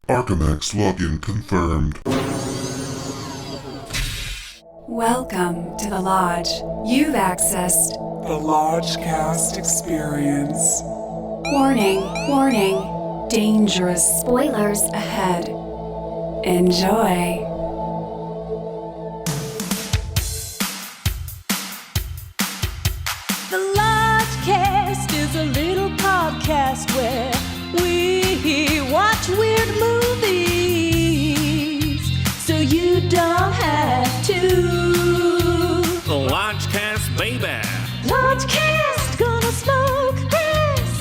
Archimex login confirmed. Welcome to the Lodge. You've accessed the Lodgecast experience. Warning, warning. Dangerous spoilers ahead. Enjoy. The Lodgecast is a little podcast where we watch weird movies, so you don't have to. The Lodgecast, baby. Lodgecast, gonna smoke this.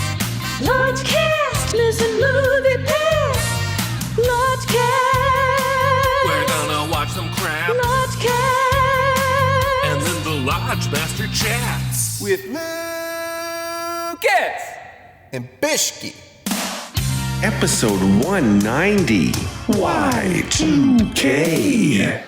Lodgecast, missing movie pass. Lodgecast. We're gonna watch some crap. Lodgecast. And then the Lodge Master chats. With Lucas and Bishki. Episode 190, Y2K.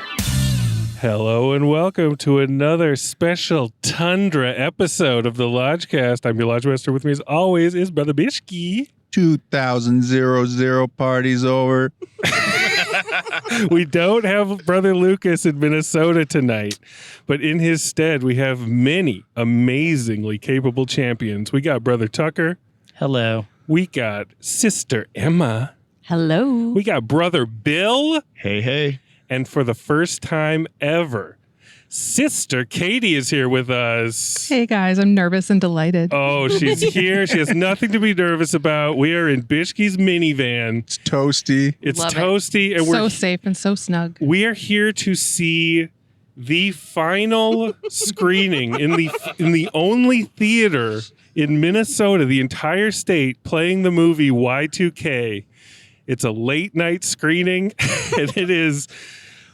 Hello and welcome to another special Tundra episode of the Lodgecast. I'm your Lodge Master. With me as always is Brother Bishki. 2000 parties over. We don't have Brother Lucas in Minnesota tonight, but in his stead we have many amazingly capable champions. We got Brother Tucker. Hello. We got Sister Emma. Hello. We got Brother Bill. Hey, hey. And for the first time ever, Sister Katie is here with us. Hey guys, I'm nervous and delighted. Oh, she's here. She has nothing to be nervous about. We are in Bishki's minivan. It's toasty. It's Love toasty. it. And So safe and so snug. we are here to see the final screening in the only theater in Minnesota, the entire state, playing the movie Y2K. It's a late night screening, and it is...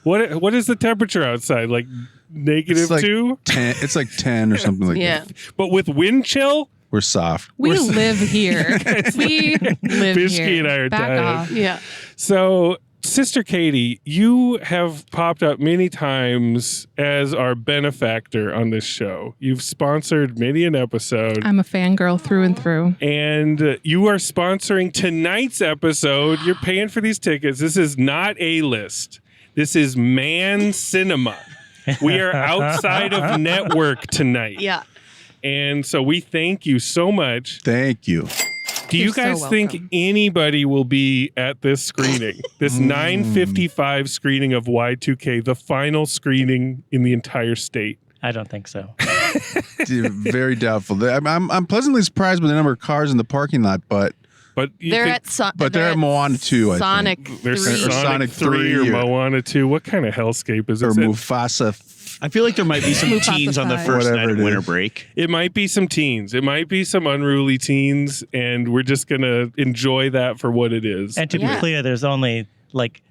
What is the temperature outside? Like negative like 2? 10, it's like 10 or something like that. But with wind chill? We're soft. We live here. We live Bishki here. and I are Back dying. off. Yeah. So, Sister Katie, you have popped up many times as our benefactor on this show. You've sponsored many an episode. I'm a fangirl through and through. And you are sponsoring tonight's episode. You're paying for these tickets. This is not A-list. This is Man Cinema. We are outside of network tonight. Yeah. And so we thank you so much. Thank you. Do you You're so guys think welcome. anybody will be at this screening? This 9:55 screening of Y2K, the final screening in the entire state? I don't think so. Very doubtful. I'm pleasantly surprised by the number of cars in the parking lot, but you They're think at they're at Moana 2, I Sonic think. there's 3. Sonic 3 or Moana 2. What kind of hellscape is Or this? Mufasa. I feel like there might be some Mufasa teens on the five. first Whatever night of it winter is. break. It might be some teens. It might be some unruly teens, and we're just going to enjoy that for what it is. And to be Yeah. clear, there's only like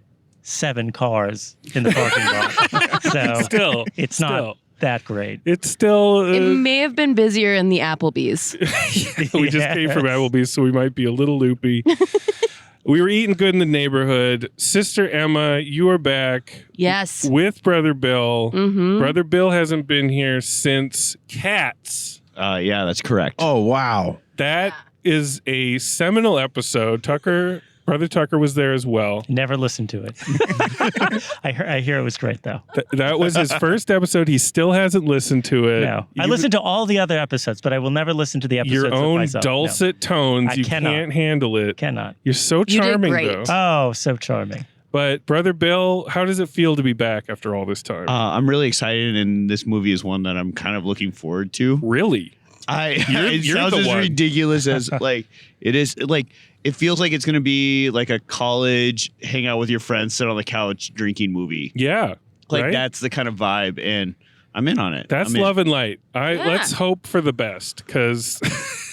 7 cars in the parking lot. So Still, it's not that great. It's still... It may have been busier in the Applebee's. we just came from Applebee's, so we might be a little loopy. We were eating good in the neighborhood. Sister Emma, you are back. Yes. With Brother Bill. Mm-hmm. Brother Bill hasn't been here since Cats. Yeah, that's correct. Oh, wow. That is a seminal episode. Brother Tucker was there as well. Never listened to it. I hear it was great, though. That was his first episode. He still hasn't listened to it. No. I listened to all the other episodes, but I will never listen to the episodes Your with own myself. dulcet tones. I You cannot. can't handle it. Cannot. You're so You did charming, great. though. Oh, so charming. But Brother Bill, how does it feel to be back after all this time? I'm really excited, and this movie is one that I'm kind of looking forward to. Really? It you're sounds the as one. ridiculous as like it is. Like it feels like it's going to be like a college hang out with your friends, sit on the couch, drinking movie. Yeah. Like right? that's the kind of vibe, and I'm in on it. That's I'm in. love and light. Yeah. Let's hope for the best, because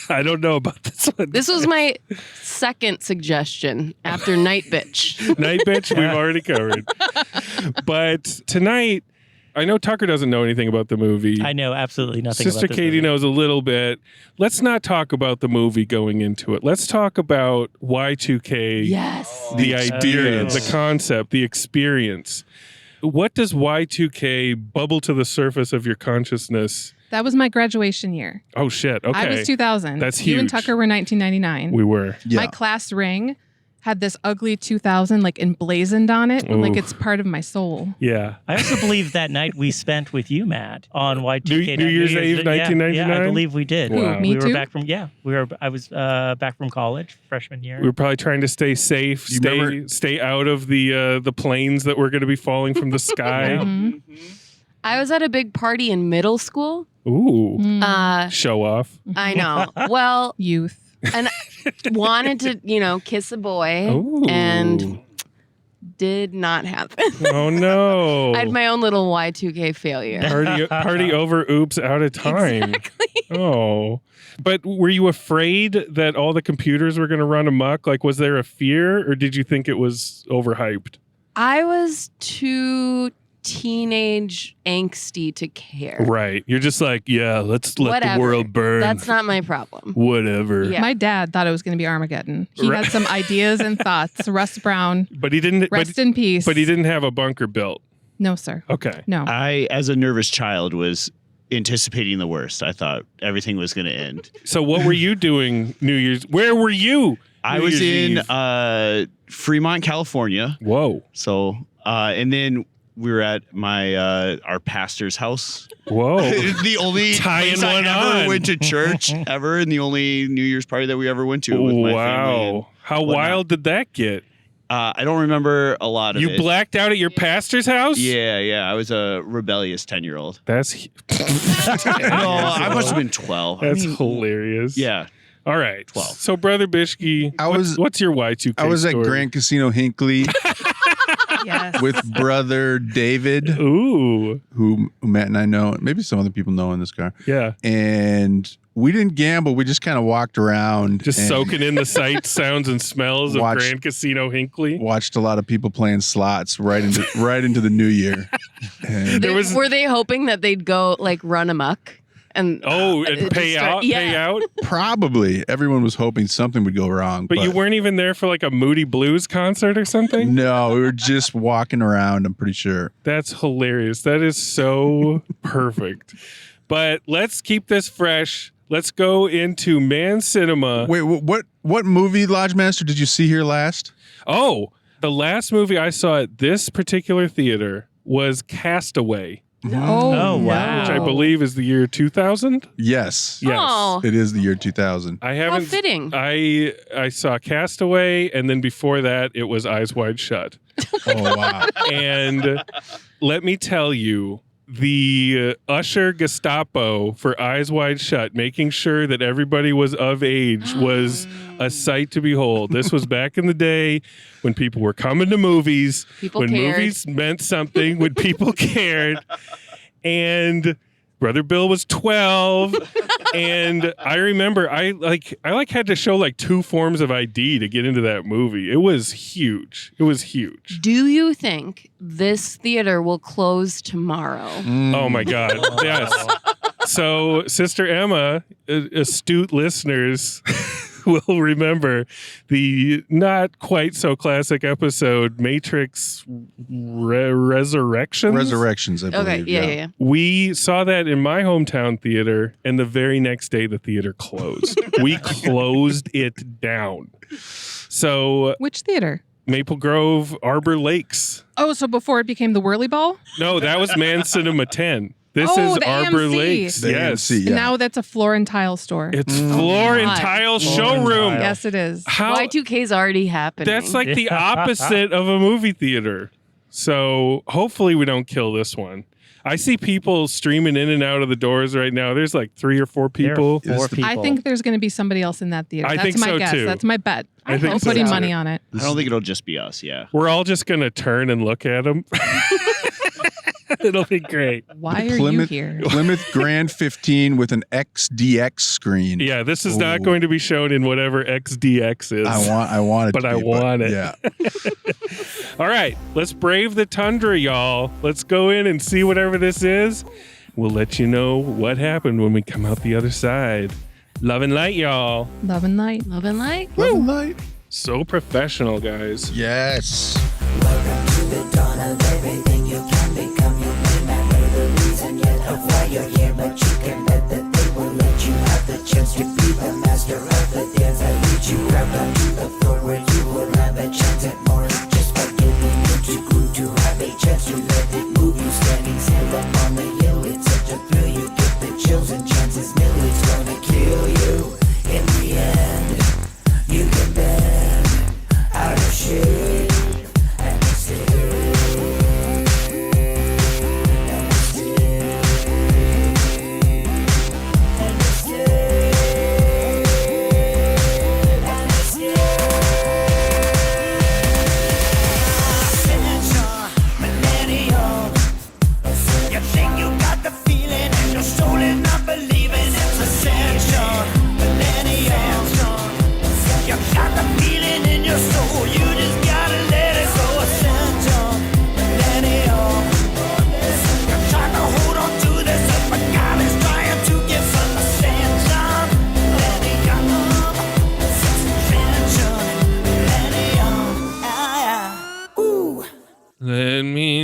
I don't know about this one. This was my second suggestion after Night Bitch. Night Bitch, we've already covered. But tonight, I know Tucker doesn't know anything about the movie. I know absolutely nothing Sister about this Katie movie. knows a little bit. Let's not talk about the movie going into it. Let's talk about Y2K. Yes. The idea, Experience. the concept, the experience. What does Y2K bubble to the surface of your consciousness? That was my graduation year. Oh, shit. Okay. I was 2000. That's You and huge. Tucker were 1999. We were. Yeah. My class ring had this ugly 2000 like emblazoned on it. Like Oof. it's part of my soul. Yeah. I also believe that night we spent with you, Matt, on Y2K. New Year's Eve, 1999? Yeah, I believe we did. Wow. Me we were too? back from I was back from college freshman year. We were probably trying to stay safe, You remember- stay out of the planes that were going to be falling from the sky. I was at a big party in middle school. Ooh. Mm. Show off. I know. Well, Youth. and wanted to, kiss a boy Ooh. and did not happen. Oh no. I had my own little Y2K failure. Party over, oops, out of time. Exactly. Oh. But were you afraid that all the computers were going to run amok? Like, was there a fear, or did you think it was overhyped? I was too teenage angsty to care. Right. You're just like, yeah, let's let Whatever. the world burn. That's not my problem. Whatever. Yeah. My dad thought it was going to be Armageddon. He Right. had some ideas and thoughts. Russ Brown, But he didn't. rest in peace. But he didn't have a bunker built. No, sir. Okay. No. I, as a nervous child, was anticipating the worst. I thought everything was going to end. So what were you doing New Year's? Where were you? I New was Year's in Eve? Fremont, California. Whoa. So, and then we were at my our pastor's house. Whoa. The only Tying place I one ever on. went to church ever, and the only New Year's party that we ever went to with my family. And Wow. How whatnot. wild did that get? I don't remember a lot of You it. blacked out at your pastor's house? Yeah. I was a rebellious 10-year-old. That's No, I must have been 12. that's hilarious. Yeah. All right. 12. So, Brother Bishke, what's your Y2K I was story? at Grand Casino Hinckley Yes. with brother David, Ooh. who Matt and I know, maybe some other people know in this car. Yeah. And we didn't gamble. We just kind of walked around. Just and soaking in the sights, sounds, and smells of Watch- Grand Casino Hinckley. Watched a lot of people playing slots right into the new year. And Were they hoping that they'd go like run amok? And and just pay start- out, yeah. pay out. probably everyone was hoping something would go wrong. But you weren't even there for like a Moody Blues concert or something? No, we were just walking around, I'm pretty sure. That's hilarious. That is so perfect. But let's keep this fresh. Let's go into Man Cinema. Wait, what movie, Lodge Master, did you see here last? Oh, the last movie I saw at this particular theater was Castaway, Oh, wow. which I believe is the year 2000. Yes. Yes. Oh, It is the year 2000. I how haven't. fitting. I saw Castaway, and then before that, it was Eyes Wide Shut. Oh, wow. And let me tell you, the usher Gestapo for Eyes Wide Shut, making sure that everybody was of age, was a sight to behold. This was back in the day when people were coming to movies, People when cared. movies meant something, when people cared. And Brother Bill was 12. And I remember I had to show like 2 forms of ID to get into that movie. It was huge. It was huge. Do you think this theater will close tomorrow? Oh my God. Yes. So Sister Emma, astute listeners will remember the not quite so classic episode Matrix Resurrections. Resurrections, I believe. Okay, yeah. We saw that in my hometown theater, and the very next day the theater closed. We closed it down. So Which theater? Maple Grove, Arbor Lakes. Oh, so before it became the Whirly Ball? No, that was Man Cinema 10. This Oh, is the Arbor AMC. Lakes. The Yes. AMC, yeah. Now that's a floor and tile store. It's floor and God. tile Floor and showroom. tile. Yes, it is. How Y2K's already happening. that's like the opposite of a movie theater. So hopefully we don't kill this one. I see people streaming in and out of the doors right now. There's like 3 or 4 people. There are 4 people. I think there's going to be somebody else in that theater. I That's think my so, guess. too. That's my bet. I think I'm so, putting too. money on it. I don't think it'll just be us. Yeah. We're all just going to turn and look at them. It'll be great. Why are Plymouth, you here? Plymouth Grand 15 with an XDX screen. Yeah, this is not Ooh. going to be shown in whatever XDX is. I want it But to I be, want it. Yeah. All right, let's brave the tundra, y'all. Let's go in and see whatever this is. We'll let you know what happened when we come out the other side. Love and light, y'all. Love and light. Love and light. Love and light. So professional, guys. Yes. Chance to be the master of the dance. I lead you right down to the floor where you will have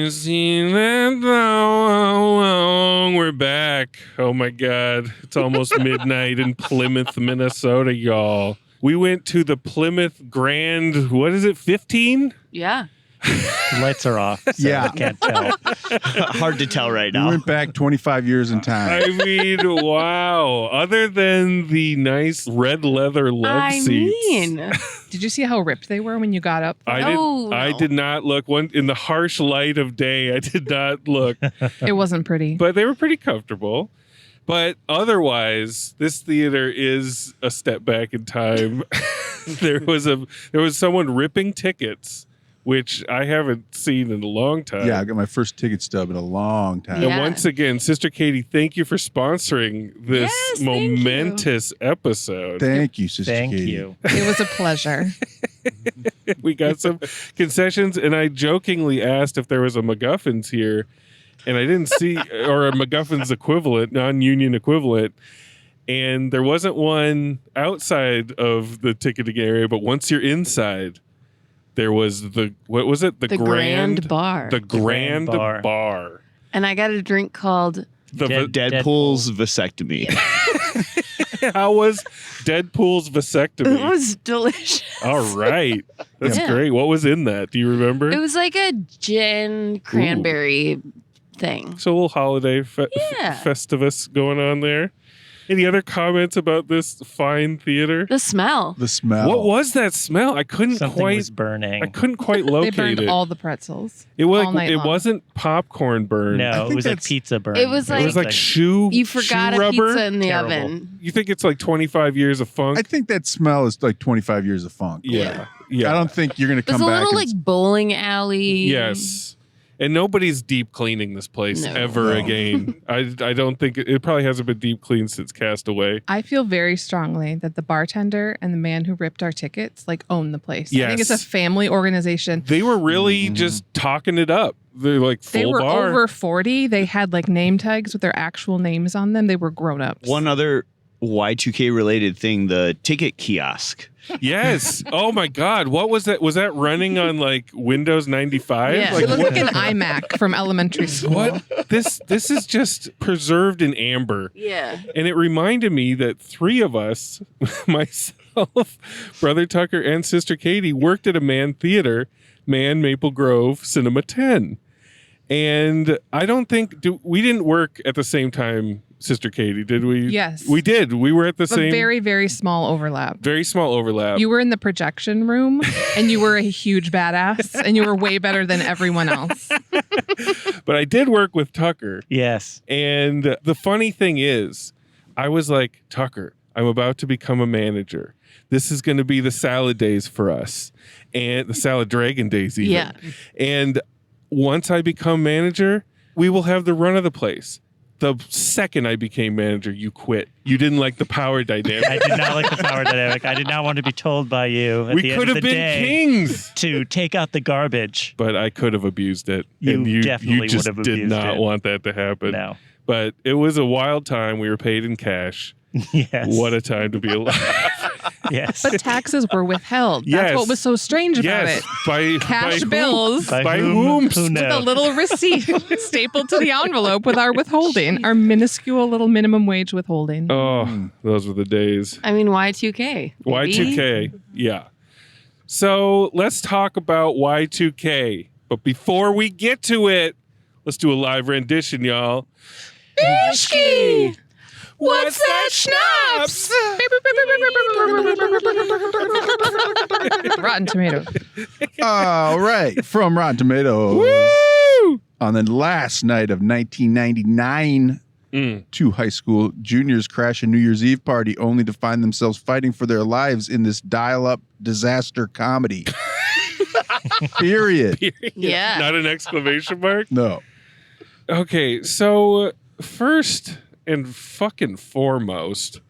haven't seen that long. We're back. Oh my God. It's almost midnight in Plymouth, Minnesota, y'all. We went to the Plymouth Grand, what is it, 15? Yeah. The lights are off. So Yeah. I can't tell. Hard to tell right We now. went back 25 years in time. I mean, wow. Other than the nice red leather love seats. Did you see how ripped they were when you got up? I did not look one in the harsh light of day. I did not look. It wasn't pretty. But they were pretty comfortable. But otherwise, this theater is a step back in time. there was someone ripping tickets, which I haven't seen in a long time. Yeah, I got my first ticket stub in a long time. And once again, Sister Katie, thank you for sponsoring this momentous episode. Thank you, Sister Thank Katie. you. It was a pleasure. We got some concessions, and I jokingly asked if there was a MacGuffin's here, and I didn't see, or a MacGuffin's equivalent, non-union equivalent. And there wasn't one outside of the ticketing area, but once you're inside, there was what was it? The Grand Bar. The Grand Bar. And I got a drink called Deadpool's vasectomy. How was Deadpool's vasectomy? It was delicious. All right. That's Yeah. great. What was in that? Do you remember? It was like a gin cranberry thing. So a little holiday festivus going on there. Any other comments about this fine theater? The smell. The smell. What was that smell? I couldn't Something was burning. I couldn't quite They locate burned it. all the pretzels. It was all night it long. wasn't popcorn burn. No, it was like pizza burn. It was It was like shoe. You forgot shoe a rubber. pizza in the Terrible. oven. You think it's like 25 years of funk? I think that smell is like 25 years of funk. Yeah. I don't think you're going to It was come a back. little and like bowling alley. Yes. And nobody's deep cleaning this place No. ever again. I don't think it probably hasn't been deep cleaned since Castaway. I feel very strongly that the bartender and the man who ripped our tickets like own the place. I think it's a Yes. family organization. They were really just talking it up. They're like full They were bar. over 40. They had like name tags with their actual names on them. They were grown ups. One other Y2K related thing, the ticket kiosk. Yes. Oh my God. What was that? Was that running on like Windows 95? Yeah, Like it looked what? like an iMac from elementary school. What? This is just preserved in amber. Yeah. And it reminded me that three of us, myself, Brother Tucker, and Sister Katie, worked at a Maple Grove Cinema 10. And I don't think we didn't work at the same time, Sister Katie, did we? Yes. We did. We were at the A same. very, very small overlap. Very small overlap. You were in the projection room and you were a huge badass and you were way better than everyone else. But I did work with Tucker. Yes. And the funny thing is, I was like, Tucker, I'm about to become a manager. This is going to be the salad days for us, and the salad dragon days even. Yeah. And once I become manager, we will have the run of the place. The second I became manager, you quit. You didn't like the power dynamic. I did not like the power dynamic. I did not want to be told by you at We the end could of have the been day kings. to take out the garbage. But I could have abused it. You and definitely you just would have did abused not it. want that to happen. No. But it was a wild time. We were paid in cash. Yes. What a time to be alive. Yes. But taxes were withheld. That's Yes. what was so strange about Yes. it. By Cash who? bills By whom? Who with a knows? little receipt stapled to the envelope with our withholding, our minuscule little minimum wage withholding. Oh, those were the days. I mean, Y2K. Y2K. Yeah. So let's talk about Y2K. But before we get to it, let's do a live rendition, y'all. Bishki! What's that schnapps? Rotten Tomatoes. All right. From Rotten Tomatoes. Woo! On the last night of 1999, two high school juniors crash a New Year's Eve party only to find themselves fighting for their lives in this dial-up disaster comedy. Period. Yeah. Not an exclamation mark? No. Okay, so first and fucking foremost,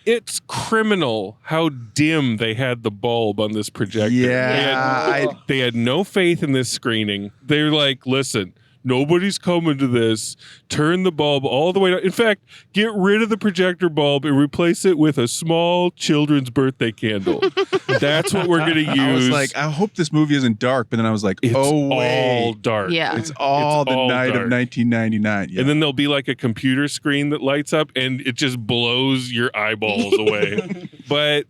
it's criminal how dim they had the bulb on this projector. Yeah, They had no faith in this screening. They're like, listen, nobody's coming to this. Turn the bulb all the way down. In fact, get rid of the projector bulb and replace it with a small children's birthday candle. That's what we're going to use. I was like, I hope this movie isn't dark, but then I was like, it's wait. all dark. Yeah. It's all the night dark. of 1999. Yeah. And then there'll be like a computer screen that lights up and it just blows your eyeballs away. But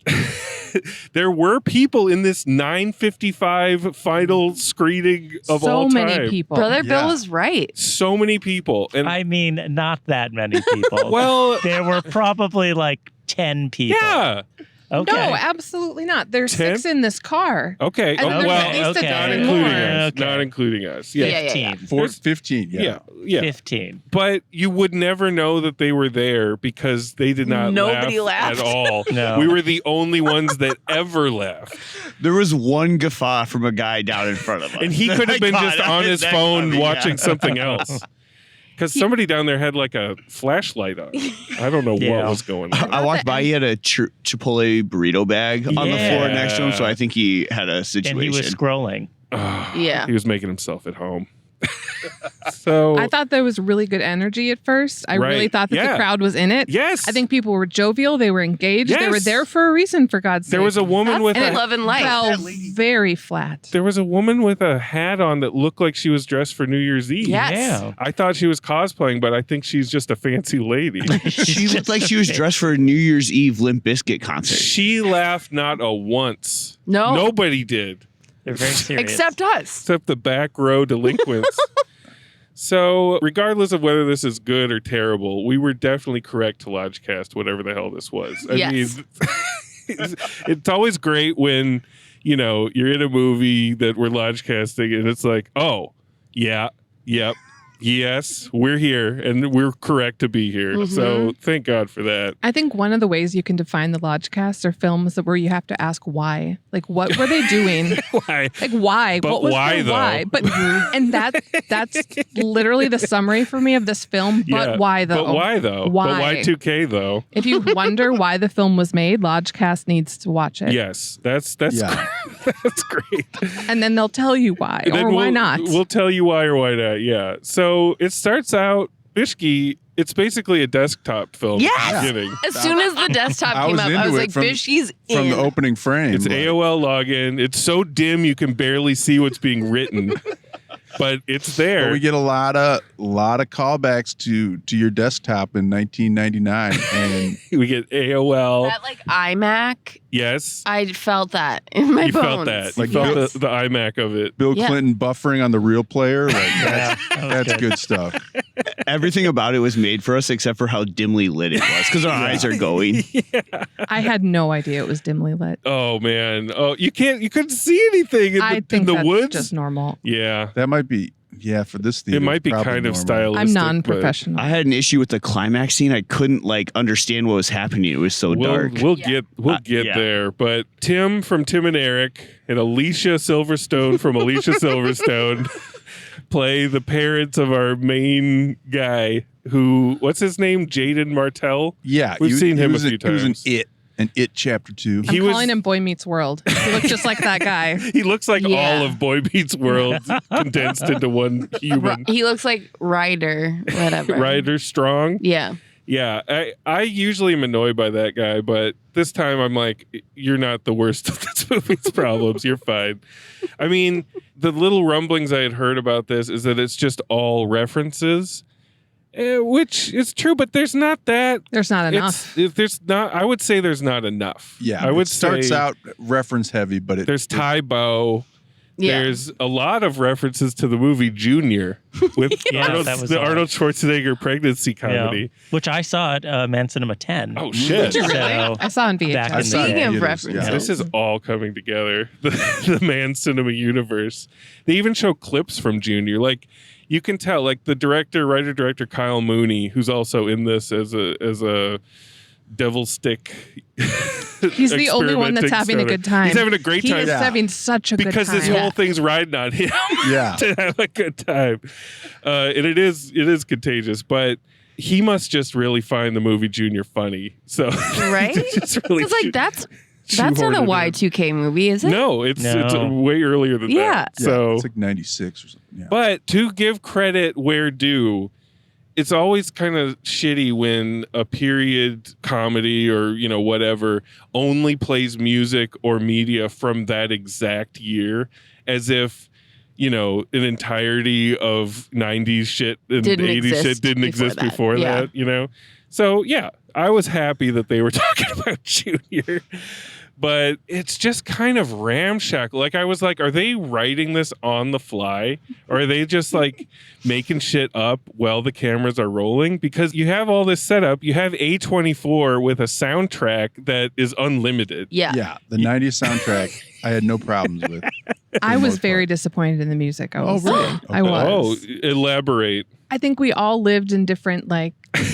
there were people in this 9:55 final screening of all time. So many people. Brother Bill was right. So many people. And I mean, not that many people. well, there were probably like 10 people. yeah. Okay. No, absolutely not. There's 10? 6 in this car. Okay. And there's well, at least okay. a not dozen including more. us. Okay. Not including us. Yeah, Yeah. yeah, yeah. 15. Yeah. Yeah. 15. But you would never know that they were there because they did not Nobody laugh laughed. at all. No. We were the only ones that ever laughed. There was one guffaw from a guy down in front of us. And he could have been God, just on his that phone funny, watching yeah. something else. Because somebody down there had like a flashlight on. I don't know what Yeah. was going on. I walked by. He had a Chipotle burrito bag on the floor Yeah. next to him, so I think he had a situation. And he was scrolling. Yeah. He was making himself at home. So I thought there was really good energy at first. I really Right. thought that Yeah. the crowd was in it. Yes. I think people were jovial. They were engaged. They were Yes. there for a reason, for God's sake. there was a woman with And a love and light. fell very flat. there was a woman with a hat on that looked like she was dressed for New Year's Eve. Yes. Yeah. I thought she was cosplaying, but I think she's just a fancy lady. She looked like she was dressed for a New Year's Eve Limp Bizkit concert. She laughed not a once. No. Nobody did. They're very serious. Except us. Except the back row delinquents. So, regardless of whether this is good or terrible, we were definitely correct to Lodgecast whatever the hell this was. I Yes. mean, it's always great when, you're in a movie that we're Lodgecasting and it's like, oh, yeah, yep, yes, we're here and we're correct to be here. So, thank God for that. I think one of the ways you can define the Lodgecast are films where you have to ask why. Like, what were they doing? Why? Like, why? But what was why, the though? why? But and that's literally the summary for me of this film. But Yeah. why though? But why though? Why? But Y2K though? If you wonder why the film was made, Lodgecast needs to watch it. Yes, that's Yeah. that's great. And then they'll tell you why And then or why not. We'll tell you why or why not. Yeah. So it starts out, Bishki. It's basically a desktop film. Yes! At the beginning. As soon as the desktop I came was up, I into was it like, from- Bishki's From in. the opening frame. It's like, AOL login. It's so dim you can barely see what's being written, but it's there. But we get a lot of callbacks to your desktop in 1999, and We get AOL. That like iMac, Yes. I felt that in my You bones. felt that. Like You felt Bill- the iMac of it. Bill Yeah. Clinton buffering on the real player. Like Yeah, that's good stuff. Everything about it was made for us except for how dimly lit it was because our eyes are going. I had no idea it was dimly lit. Oh man. Oh, you couldn't see anything in I the, think in the that's woods. just normal. Yeah. That might be for this theater. It might be probably kind of normal. stylistic. I'm but non-professional. I had an issue with the climax scene. I couldn't understand what was happening. It was so dark. We'll get Yeah. there. But Tim from Tim and Eric and Alicia Silverstone from Alicia Silverstone play the parents of our main guy who, what's his name? Jaeden Martell? Yeah, We've seen him a few He was times. an It Chapter 2. I'm calling him Boy Meets World. He looks just like that guy. He looks like Yeah. all of Boy Meets World condensed into one human. He looks like Ryder, whatever. Ryder Strong. Yeah. Yeah, I usually am annoyed by that guy, but this time I'm like, you're not the worst of this movie's problems. You're fine. I mean, the little rumblings I had heard about this is that it's just all references, which is true, but there's not that. There's not enough. There's not. I would say there's not enough. Yeah, I would it starts say out reference heavy, but there's Tybo. Yeah. There's a lot of references to the movie Junior with Yeah, that was the odd. Arnold Schwarzenegger pregnancy comedy. Yeah. Which I saw at Man Cinema 10. Oh shit! Did you really? So, I saw on VHS. back in the Speaking day. of theaters, references, yeah. This is all coming together. The Man Cinema universe. They even show clips from Junior. Like you can tell, like the writer-director Kyle Mooney, who's also in this as a devil stick. He's the only one that's having a good time. He's having a great He time is having such a because good time. this whole thing's riding on him Yeah. to have a good time. And it is contagious, but he must just really find the movie Junior funny. So right? just really Because like that's That's not a shoehorned it Y2K movie, is it? No, it's way earlier than Yeah. that. So it's like 96 or something. Yeah. But to give credit where due, it's always kind of shitty when a period comedy or, whatever only plays music or media from that exact year, as if, an entirety of 90s shit and 80s shit didn't exist before that, So, yeah, I was happy that they were talking about Junior. But it's just kind of ramshackle. Like, I was like, are they writing this on the fly? Or are they just like making shit up while the cameras are rolling? Because you have all this setup. You have A24 with a soundtrack that is unlimited. Yeah. Yeah. The 90s soundtrack, I had no problems with. I was very disappointed in the music. I was. really? I was. Oh, elaborate. I think we all lived in different,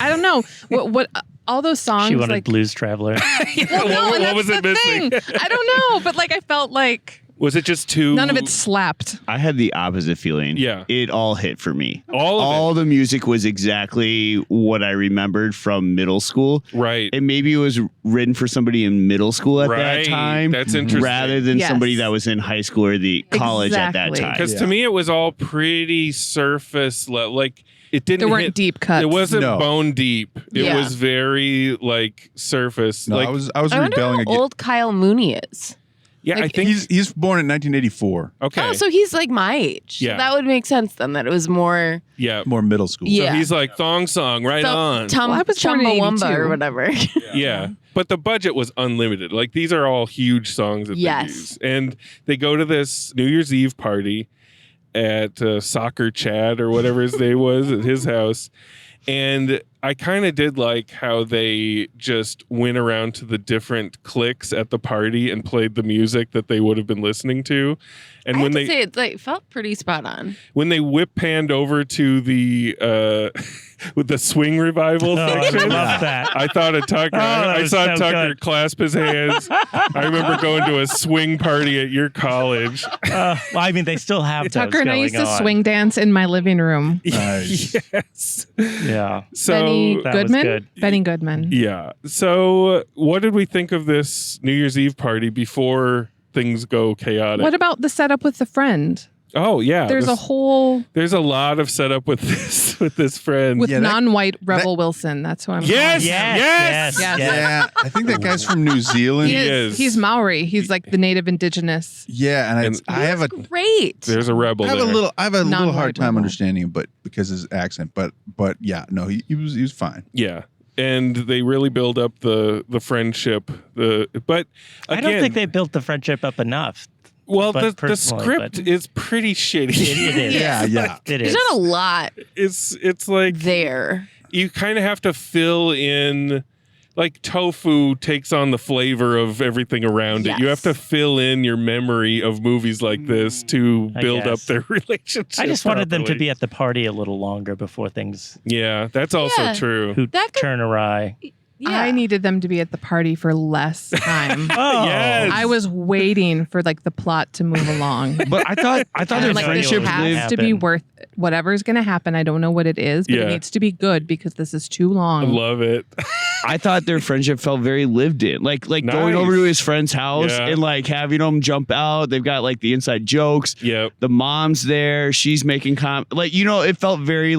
I don't know what all those songs. She wanted Blues Traveler. What was it missing? I don't know, but I felt like Was it just too? none of it slapped. I had the opposite feeling. Yeah. It all hit for me. All the music was exactly what I remembered from middle school. Right. And maybe it was written for somebody in middle school at that Right. time. That's interesting. Rather than Yes. somebody that was in high school or the college at that Exactly. time. Because to me, it was all pretty surface level. Like, it didn't There weren't hit, deep cuts. It wasn't No. bone deep. It Yeah. was very surface. No, like, I was I wonder rebelling how again. old Kyle Mooney is. yeah, I think He's born in 1984. okay. Oh, so he's like my age. Yeah. That would make sense then, that it was more yeah. More middle school. Yeah. So he's like thong song right on. Well, I was born in Chumbawamba 82. or whatever. Yeah. But the budget was unlimited. Like, these are all huge songs that Yes. they use. And they go to this New Year's Eve party at Soccer Chad or whatever his name was at his house. And I kind of did like how they just went around to the different cliques at the party and played the music that they would have been listening to. And I when have they to say, it felt pretty spot on. when they whip panned over to the with the swing revival Oh, I section, love that. I thought of Tucker. that I was saw so Tucker good. clasp his hands. I remember going to a swing party at your college. Well, I mean, they still have those Tucker and I going used to on. swing dance in my living room. Nice. Yes. Yeah. So Benny That was Goodman. good. Benny Goodman. yeah. So what did we think of this New Year's Eve party before things go chaotic? What about the setup with the friend? Oh yeah. There's a whole There's a lot of setup with this friend. with Yeah, that- non-white Rebel Wilson. That's who I'm. Yes! calling. Yes! Yes. Yeah, I think that guy's from New Zealand. He is. is. He's Maori. He's like the native indigenous. Yeah, and And- I have a Great. There's a rebel I have a there. little hard Non-white time rebel. understanding him, but because his accent. But yeah, no, he was fine. Yeah. And they really build up the friendship. But I again, don't think they built the friendship up enough. well, but the personally, script but- is pretty shitty. It is. Yeah. It There's is. not a lot It's like there. you kind of have to fill in. Like, tofu takes on the flavor of everything around it. You have Yes. to fill in your memory of movies like this to I build up guess. their relationship. I just wanted them to properly. be at the party a little longer before things Yeah, that's also Yeah. true. who That could- turn awry. Yeah. I needed them to be at the party for less time. Oh, Yes. I was waiting for the plot to move along. But I thought I their didn't Like, know this friendship what has lived. to be happen. worth whatever's going to happen. I don't know what it is, but Yeah. it needs to be good because this is too I long. love it. I thought their friendship felt very lived in. Like going Nice. over to his friend's house Yeah. and having them jump out. They've got the inside jokes. Yep. The mom's there. She's making it felt very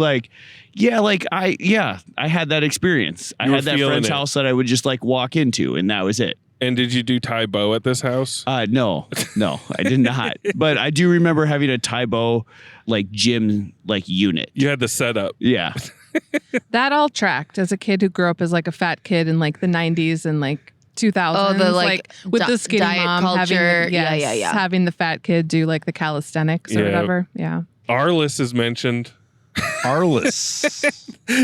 I had that experience. I You were had that feeling friend's it. house that I would just walk into, and that was it. And did you do Tai Bo at this house? No, I did not. But I do remember having a Taibo gym unit. You had the setup. Yeah. That all tracked as a kid who grew up as a fat kid in the 90s and 2000s. Oh, the, with the skinny diet mom culture. having Yeah. having the fat kid do the calisthenics or Yeah. whatever. Yeah. Arliss is mentioned. Arliss.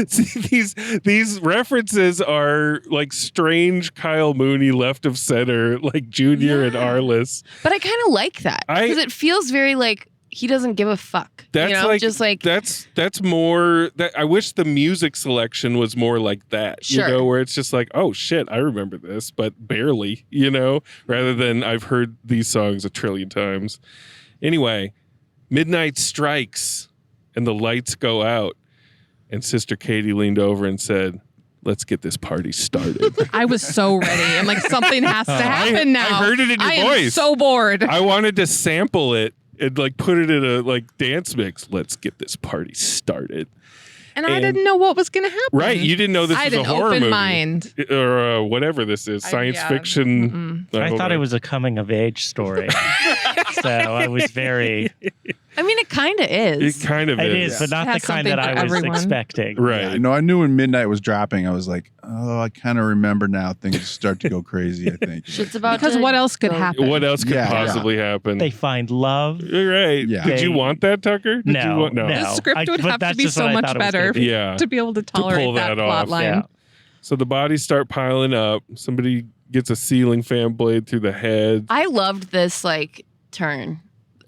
See, these references are strange Kyle Mooney left of center, Junior and Arliss. But I kind of like that because it feels very he doesn't give a fuck. That's just that's more that I wish the music selection was more like that. Sure. Where it's just oh shit, I remember this, but barely, rather than I've heard these songs a trillion times. Anyway, midnight strikes and the lights go out, and Sister Katie leaned over and said, let's get this party started. I was so ready. I'm like, something has to happen now. I heard it in your I voice. am so bored. I wanted to sample it and like put it in a like dance mix. Let's get this party started. And I didn't know what was going to happen. Right. You didn't know this was a horror open movie. mind. Or whatever this is. Science fiction. I thought it was a coming of age story. So I was very... I mean, it kind of is. It kind of is. It is, but not the kind that I was expecting. Right. Yeah, no, I knew when Midnight was dropping, I was like, oh, I kind of remember now. Things start to go crazy, I think. Shit's about Because to what else could go- happen? What else could possibly happen? They find love. You're right. Yeah. Did you want that, Tucker? Did you want, No. The script would but have to that's be just so what I much thought it was better gonna be. Yeah. to be able to tolerate pull that plot off. line. Yeah. So the bodies start piling up. Somebody gets a ceiling fan blade through the head. I loved this like turn.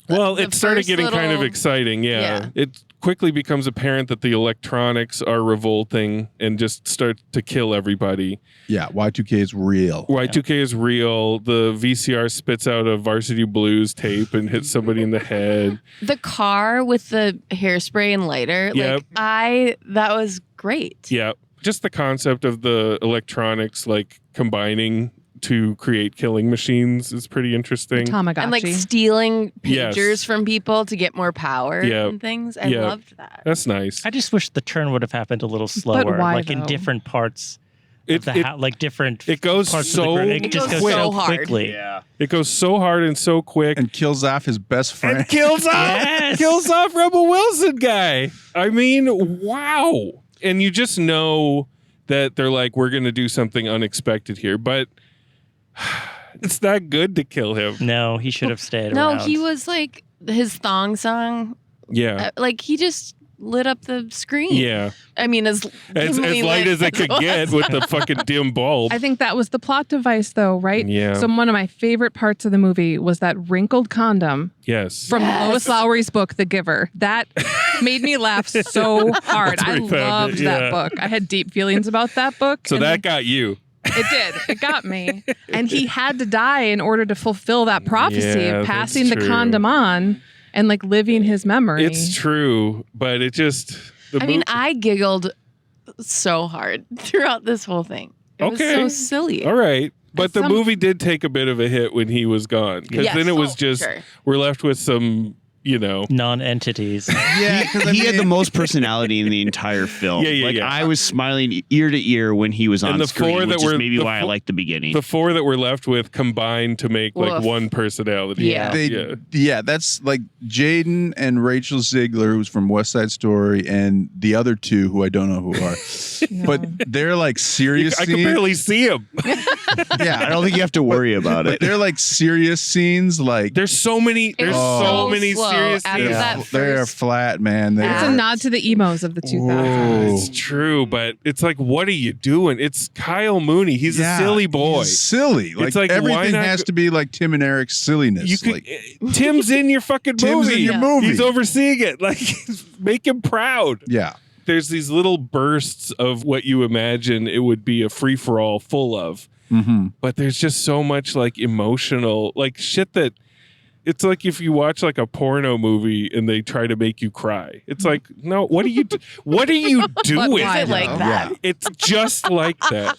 Well, The it started first getting kind of little- exciting. Yeah. Yeah. It quickly becomes apparent that the electronics are revolting and just start to kill everybody. Yeah, Y2K is real. Y2K is real. The VCR spits out a Varsity Blues tape and hits somebody in the head. The car with the hairspray and lighter. Yep. Like that was great. Yeah. Just the concept of the electronics like combining to create killing machines is pretty interesting. Tamagotchi. And like stealing Yes. pagers from people to get more power Yep. and things. I Yep. loved that. That's nice. I just wish the turn would have happened a little slower, why, like in though? different parts. It, Of the like different. it goes parts so of the group. It just goes quick. so hard. quickly. Yeah. It goes so hard and so quick. And kills off his best friend. And kills off Yes. kills off Rebel Wilson guy. I mean, wow. And you just know that they're like, we're gonna do something unexpected here, but it's not good to kill him. No, he should have stayed No, around. he was like his thong song. Yeah. Like he just lit up the screen. Yeah. I mean, as dimly light lit as it could get was. with the fucking dim bulb. I think that was the plot device, though, right? Yeah. So one of my favorite parts of the movie was that wrinkled condom Yes. from Lois Lowry's book, The Giver. That made me laugh so hard. That's where I you found loved it, that yeah. book. I had deep feelings about that book. So and that got you. it did. It got me. And he had to die in order to fulfill that prophecy Yeah, of that's passing the true. condom on and like living his memory. It's true, but it just I mean, I giggled so hard throughout this whole thing. It was so silly. All right. But the Some- movie did take a bit of a hit when he was gone. Because Yes. then it was Oh, just, sure. we're left with some, non-entities. Yeah, he had the most personality in the entire film. Yeah, like yeah. I was smiling ear to ear when he was on And the screen, four that which were is maybe the why I fo- liked the beginning. the four that we're left with combined to make like Woof. one personality. Yeah. Yeah, that's like Jaeden and Rachel Zegler, who's from West Side Story, and the other two who I don't know who are. But they're like serious I can scenes. barely see him. Yeah, I don't think you have to worry about but it. they're like serious scenes. Like There's so many. There's was so so many slow serious after scenes. that they're first flat, man. They're, It's a nod to the emos of the 2000s. It's true, but it's like, what are you doing? It's Kyle Mooney. He's a silly boy. he's silly. Like, It's like, why everything not has go- to be like Tim and Eric's silliness. You could. like, Tim's in your fucking Tim's movie. in your movie. He's overseeing it. Like, make him proud. yeah. There's these little bursts of what you imagine it would be a free for all full of, Mm-hmm. but there's just so much like emotional, like shit that it's like if you watch like a porno movie and they try to make you cry. It's like, no, what are you? What are you doing? why, like though? that. It's just like that.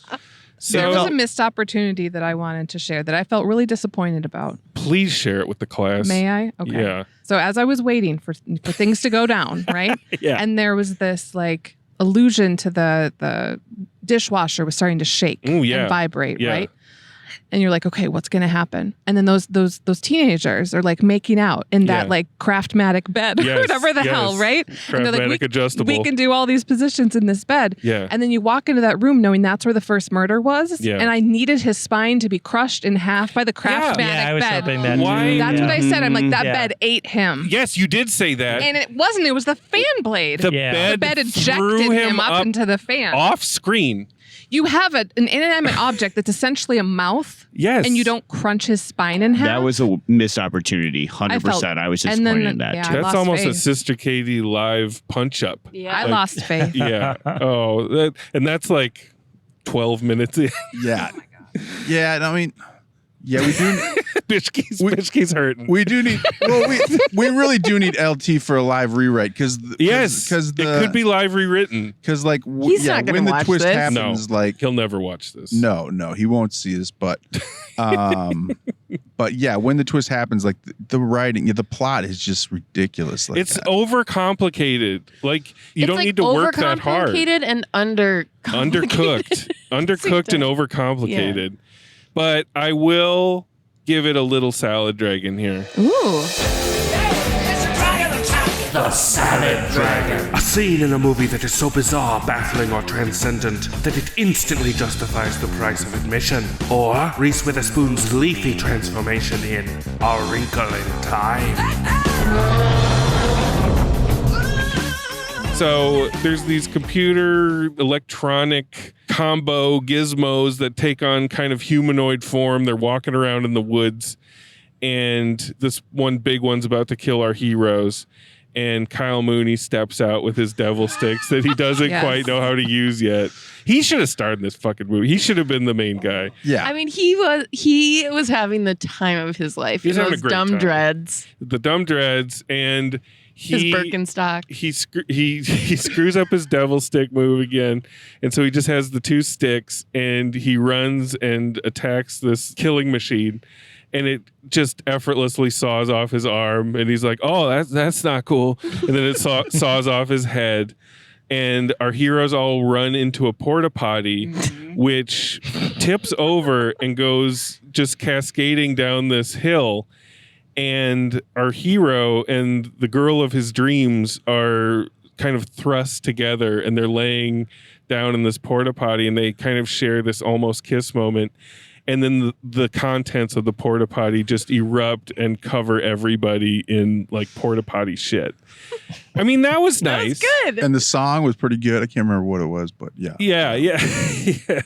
There was So a missed opportunity that I wanted to share that I felt really disappointed about. please share it with the class. May I? Okay. Yeah. So as I was waiting for things to go down, right? Yeah. And there was this like allusion to the dishwasher was starting to shake Ooh, yeah. and vibrate, Yeah. right? And you're like, okay, what's gonna happen? And then those teenagers are like making out in that Yeah. like Craftmatic bed or Yes, whatever the yes. hell, right? And they're Craftmatic adjustable. we can do all these positions in this bed. Yeah. And then you walk into that room knowing that's where the first murder was. Yeah. And I needed his spine to be crushed in half by the Craftmatic Yeah, I was bed. hoping that. Why? too. That's yeah. what I said. I'm like, that Yeah. bed ate him. Yes, you did say that. And it wasn't. It was the fan blade. The Yeah. The bed threw ejected him him up into the fan. off screen. You have an inanimate object that's essentially a mouth. Yes. And you don't crunch his spine in half. That was a missed opportunity. 100%. I was and disappointed then- in that yeah, too. I That's lost almost a faith. Sister Katie live punch up. Yeah. I lost faith. Yeah. And that's like 12 minutes in. Yeah. Yeah. I mean, Yeah, we do. Bishki's hurting. We do need. Well, we really do need LT for a live rewrite because it could be live rewritten. Because like He's not gonna when the watch twist this. happens, like he'll never watch this. No, he won't see this. But but yeah, when the twist happens, like the writing, the plot is just ridiculous. Like it's overcomplicated. Like you don't need to work that hard. Overcomplicated and undercooked and overcomplicated. But I will give it a little salad dragon here. Ooh. The Salad Dragon. A scene in a movie that is so bizarre, baffling, or transcendent that it instantly justifies the price of admission. Or Reese Witherspoon's leafy transformation in A Wrinkle in Time. So there's these computer electronic combo gizmos that take on kind of humanoid form. They're walking around in the woods, and this one big one's about to kill our heroes. And Kyle Mooney steps out with his devil sticks that he doesn't quite know how to use yet. He should have starred in this fucking movie. He should have been the main guy. Yeah. I mean, he was having the time of his life. He's having a those great dumb time. dreads. The dumb dreads, and His Birkenstock. He screws up his devil stick move again, and so he just has the two sticks, and he runs and attacks this killing machine. And it just effortlessly saws off his arm, and he's like, "Oh, that's not cool." And then it saws off his head, and our heroes all run into a porta potty, which tips over and goes just cascading down this hill. And our hero and the girl of his dreams are kind of thrust together, and they're laying down in this porta potty, and they kind of share this almost kiss moment. And then the contents of the porta potty just erupt and cover everybody in like porta potty shit. I mean, that was nice. That was good. And the song was pretty good. I can't remember what it was, but yeah. Yeah. It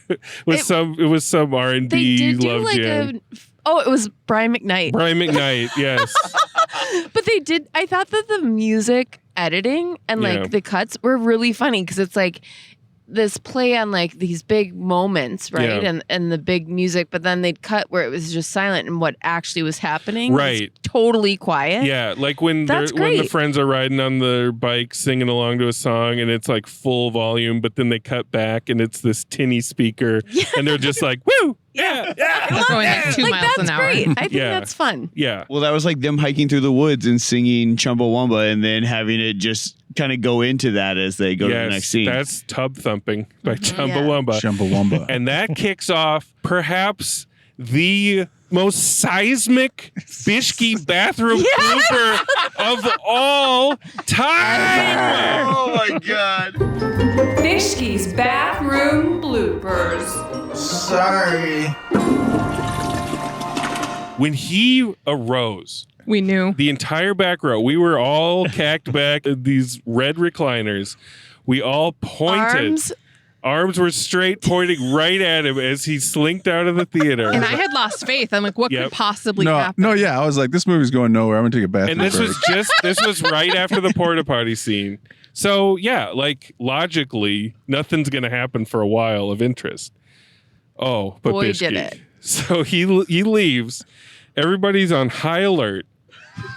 was some R&B They did do love like jam. it was Brian McKnight. Brian McKnight, yes. But I thought that the music editing and like the cuts were really funny because it's like this play on like these big moments, right? Yeah. And the big music, but then they'd cut where it was just silent and what actually was happening was Right. totally quiet. Yeah, like when That's when the great. friends are riding on their bike singing along to a song and it's like full volume, but then they cut back and it's this tinny speaker and they're just like, woo! Yeah. Going like 2 miles that's an hour. great. I think Yeah. that's fun. Yeah. Well, that was like them hiking through the woods and singing Chumbawamba and then having it just kind of go into that as they go to the next scene. That's Tub Thumping by Mm-hmm. Chumbawamba. Chumbawamba. And that kicks off perhaps the most seismic Bishki bathroom blooper of all time. Oh my God. Bishki's bathroom bloopers. Sorry. When he arose, We knew. the entire back row, we were all cacked back in these red recliners. We all pointed. Arms were straight, pointing right at him as he slinked out of the theater. And I had lost faith. I'm like, what could possibly happen? No, yeah. I was like, this movie's going nowhere. I'm gonna take a bathroom And break. this was right after the porta potty scene. So yeah, like logically, nothing's gonna happen for a while of interest. Oh, but Boy, Bishki. did it. So he leaves. Everybody's on high alert.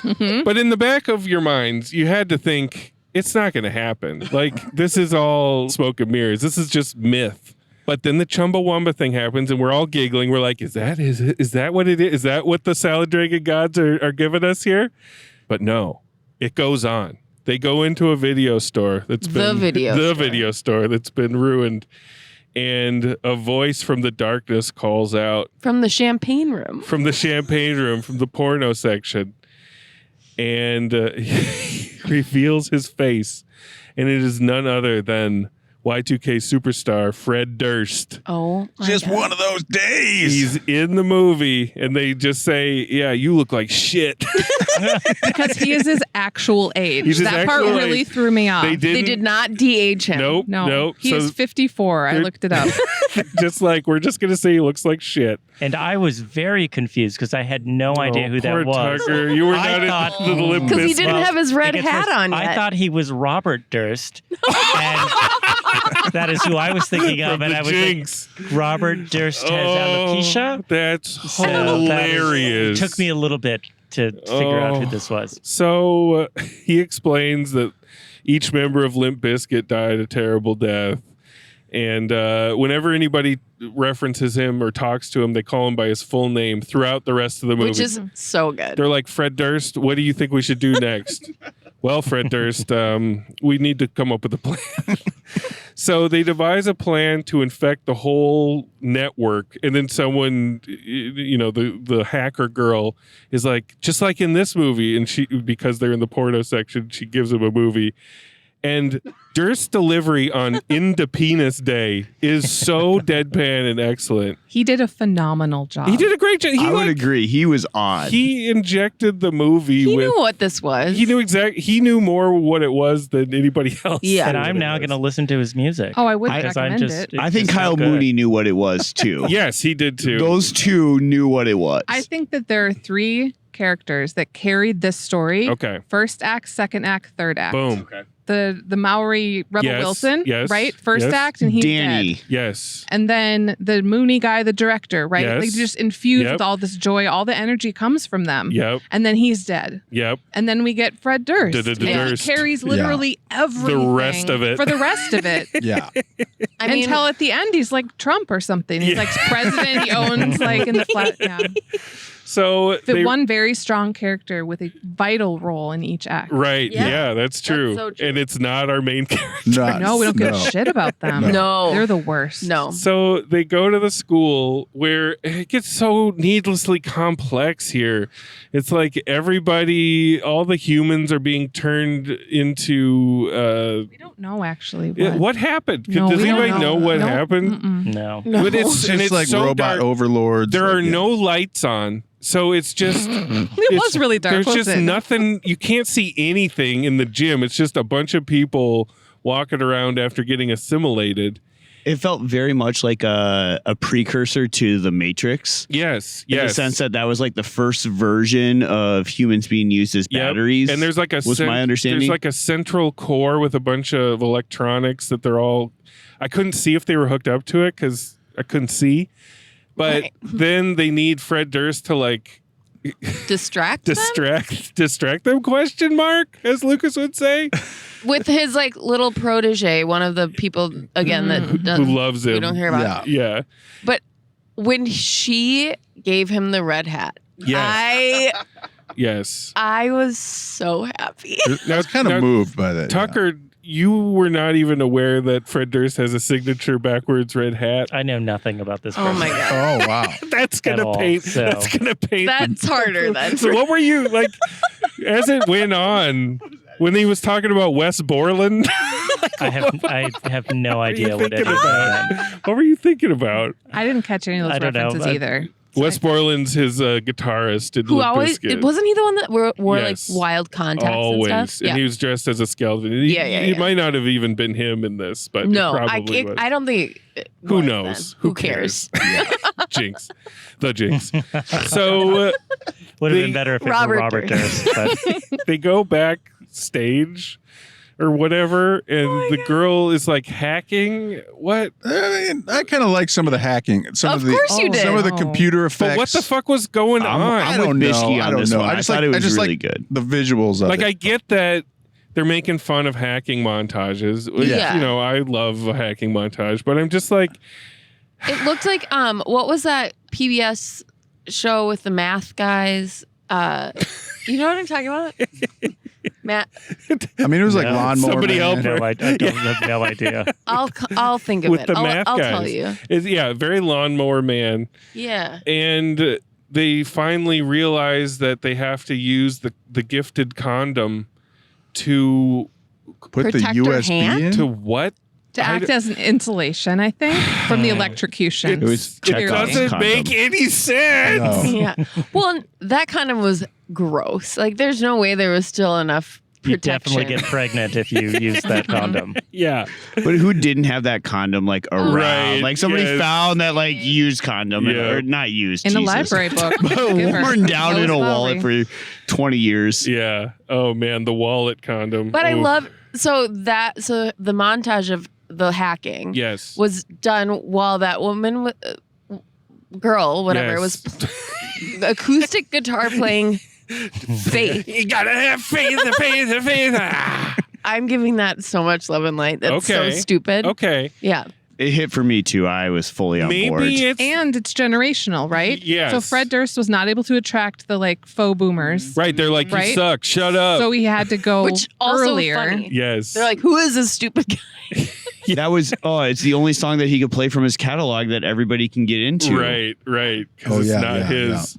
But in the back of your minds, you had to think it's not going to happen. Like this is all smoke and mirrors. This is just myth. But then the Chumbawamba thing happens, and we're all giggling. We're like, "Is that what it is? Is that what the Salad Dragon gods are giving us here?" But no, it goes on. They go into a video store that's been video store that's been ruined, and a voice from the darkness calls out From the champagne room. from the porno section, and he reveals his face, and it is none other than Y2K superstar Fred Durst. Oh, just one of those days. He's in the movie, and they just say, "Yeah, you look like shit." Because he is his actual age. He's his That part actual really age. through me off. They They did not de-age him. No. He is 54. I they're- looked it up. Just like we're just gonna say he looks like shit. And I was very confused because I had no idea who poor that was. Tucker. You were I not thought- into the Limp Because he Bizkit. didn't have his red It gets hat worse. on I yet. thought he was Robert Durst. And That is who I was thinking of, From and the I was Jinx. like, Robert Durst has alopecia. That's So that hilarious. took me a little bit to figure out who this was. So he explains that each member of Limp Bizkit died a terrible death. And whenever anybody references him or talks to him, they call him by his full name throughout the rest of the movie. Which is so good. They're like, Fred Durst, what do you think we should do next? Well, Fred Durst, we need to come up with a plan. So they devise a plan to infect the whole network. And then someone, the hacker girl is like, just like in this movie. And she, because they're in the porno section, she gives him a movie. And Durst's delivery on Independence Day is so deadpan and excellent. He did a phenomenal job. He did a great job. I would agree. He was on. He injected the movie He with. knew what this was. He knew exactly. He knew more what it was than anybody else. Yeah. And I'm now going to listen to his music. Oh, I would Because recommend it. I think just so Kyle good. Mooney knew what it was too. Yes, he did too. Those two knew what it was. I think that there are 3 characters that carried this story. Okay. First act, second act, third act. Boom. The Maori Rebel Yes, Wilson, yes, right? First yes. act, and he's Danny. dead. Yes. And then the Mooney guy, the director, right? Yes. Like just infused Yep. with all this joy, all the energy comes from them. Yep. And then he's dead. Yep. And then we get Fred Durst. And he Durst. carries literally everything The rest of it. for the rest of it. Yeah. I mean, Until at the end, he's like Trump or something. He's like president. He owns like in the flat. Yeah. So But one very strong character with a vital role in each act. right. Yeah. Yeah, that's true. so true. And it's not our main character. No, we don't give a shit about them. No. They're the worst. No. So they go to the school where it gets so needlessly complex here. It's like everybody, all the humans are being turned into. We don't know actually. What happened? No, Does we don't anybody know what Nope. happened? Mm-mm. No. But it's, It's and just it's like so robot dark. overlords. There like, are yeah. no lights on. So it's just It was really dark. There's just wasn't it? nothing. You can't see anything in the gym. It's just a bunch of people walking around after getting assimilated. It felt very much like a precursor to The Matrix. Yes, In the sense that was like the first version of humans being used as Yep. batteries. And there's like a was my understanding. There's like a central core with a bunch of electronics that they're all. I couldn't see if they were hooked up to it because I couldn't see. But Right. then they need Fred Durst to like Distract them? distract them? Question mark, as Lucas would say. With his like little protege, one of the people again that Who loves him? we don't hear about. Yeah. But when she gave him the red hat, Yes. Yes. I was so happy. I was kind of moved by that. Tucker, you were not even aware that Fred Durst has a signature backwards red hat. I know nothing about this Oh person. my god. Oh wow. That's gonna all, paint. so. That's gonna paint. That's harder then. So what were you like as it went on when he was talking about Wes Borland? I have no idea what it thinking is. about? What were you thinking about? I didn't catch any of those I don't know. references either. Wes Borland's his guitarist in Who Limp always Bizkit. wasn't he the one that wore Yes. like wild contacts Always, and stuff? and he was dressed as a skeleton. He, Yeah. He might not have even been him in this, but No, it probably was. I don't think. It Who was knows? then. Who cares? Jinx, the Jinx. So Would have been better if it were Robert Durst. Durst. But they go backstage or whatever, and the girl is like hacking. What? I mean, I kind of like some of the hacking. Some Of of the course you did. some of the computer effects. But what the fuck was going on? I don't know. Bishke I on don't this know. one. I just thought like it was I just really like good. the visuals of Like it. I get that they're making fun of hacking montages. Which, Yeah. You know, I love a hacking montage, but I'm just like, It looked like what was that PBS show with the math guys? You know what I'm talking about? Matt, I mean, it was like No. Lawnmower Somebody Man. help her. no, I don't have no idea. I'll think of with it. the I'll math guys. tell you. It's, yeah, very Lawnmower Man. Yeah. And they finally realize that they have to use the gifted condom to Put the Protect her USB hand? in. to what? To act as an insulation, I think, from the electrocution. It was It Chekhov's doesn't condom. make any sense. No. Yeah. Well, that kind of was gross. Like, there's no way there was still enough You protection. definitely get pregnant if you use that condom. Yeah. But who didn't have that condom like around? Right, Like somebody yes. found that like used condom Yeah. or not used In a Jesus. library book. but Give her. worn down in a Rose wallet Lowry. for 20 years. Yeah. Oh man, the wallet condom. But I Oof. love the montage of the hacking, Yes. was done while that woman, girl, whatever, was acoustic guitar playing Faith. You gotta have faith. I'm giving that so much love and light. That's so stupid. Okay. Yeah. It hit for me too. I was fully on board. And it's generational, right? Yes. So Fred Durst was not able to attract the like faux boomers. Right. They're like, you suck. Shut up. So he had to go Which also earlier. funny. Yes. They're like, who is this stupid guy? That was it's the only song that he could play from his catalog that everybody can get into. Right. Because it's not his.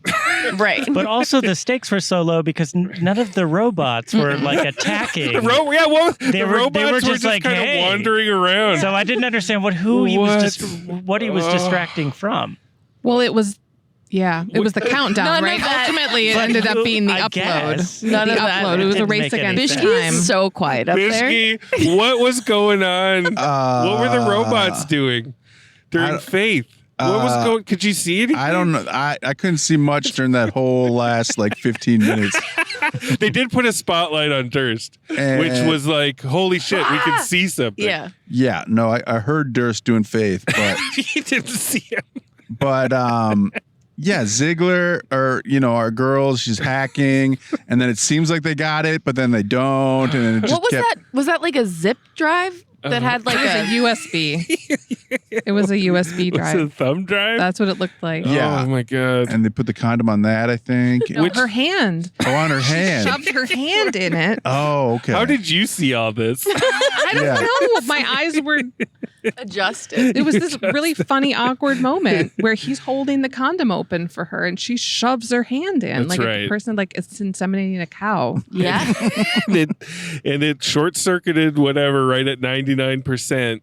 Right. But also the stakes were so low because none of the robots were like attacking. The robots were just like, kind hey. of wandering around. So I didn't understand what he was distracting from. Well, it was it was the countdown, None right? of that. Ultimately, it ended up being the I upload. guess. None the of that. upload. It was a Didn't race make any against sense. Bishki time. is so quiet up there. Bishki, what was going on? What were the robots doing during Faith? What was going? Could you see anything? I don't know. I couldn't see much during that whole last like 15 minutes. They did put a spotlight on Durst, which was like, holy shit, we can see something. Yeah. Yeah. No, I heard Durst doing Faith, but You didn't see him. but yeah, Zegler or our girls, she's hacking, and then it seems like they got it, but then they don't, and then it just What was that? Was that like a zip drive that had like It was a USB. It was a USB Was it a drive. thumb drive? That's what it looked like. Yeah. Oh my god. And they put the condom on that, I think. No, her hand. Oh, on her hand. Shoved her hand in it. Oh, okay. How did you see all this? I don't know. My eyes were adjusted? It was this really funny, awkward moment where he's holding the condom open for her and she shoves her hand in. That's like right. a person like it's inseminating a cow. Yeah. and it short circuited whatever right at 99%.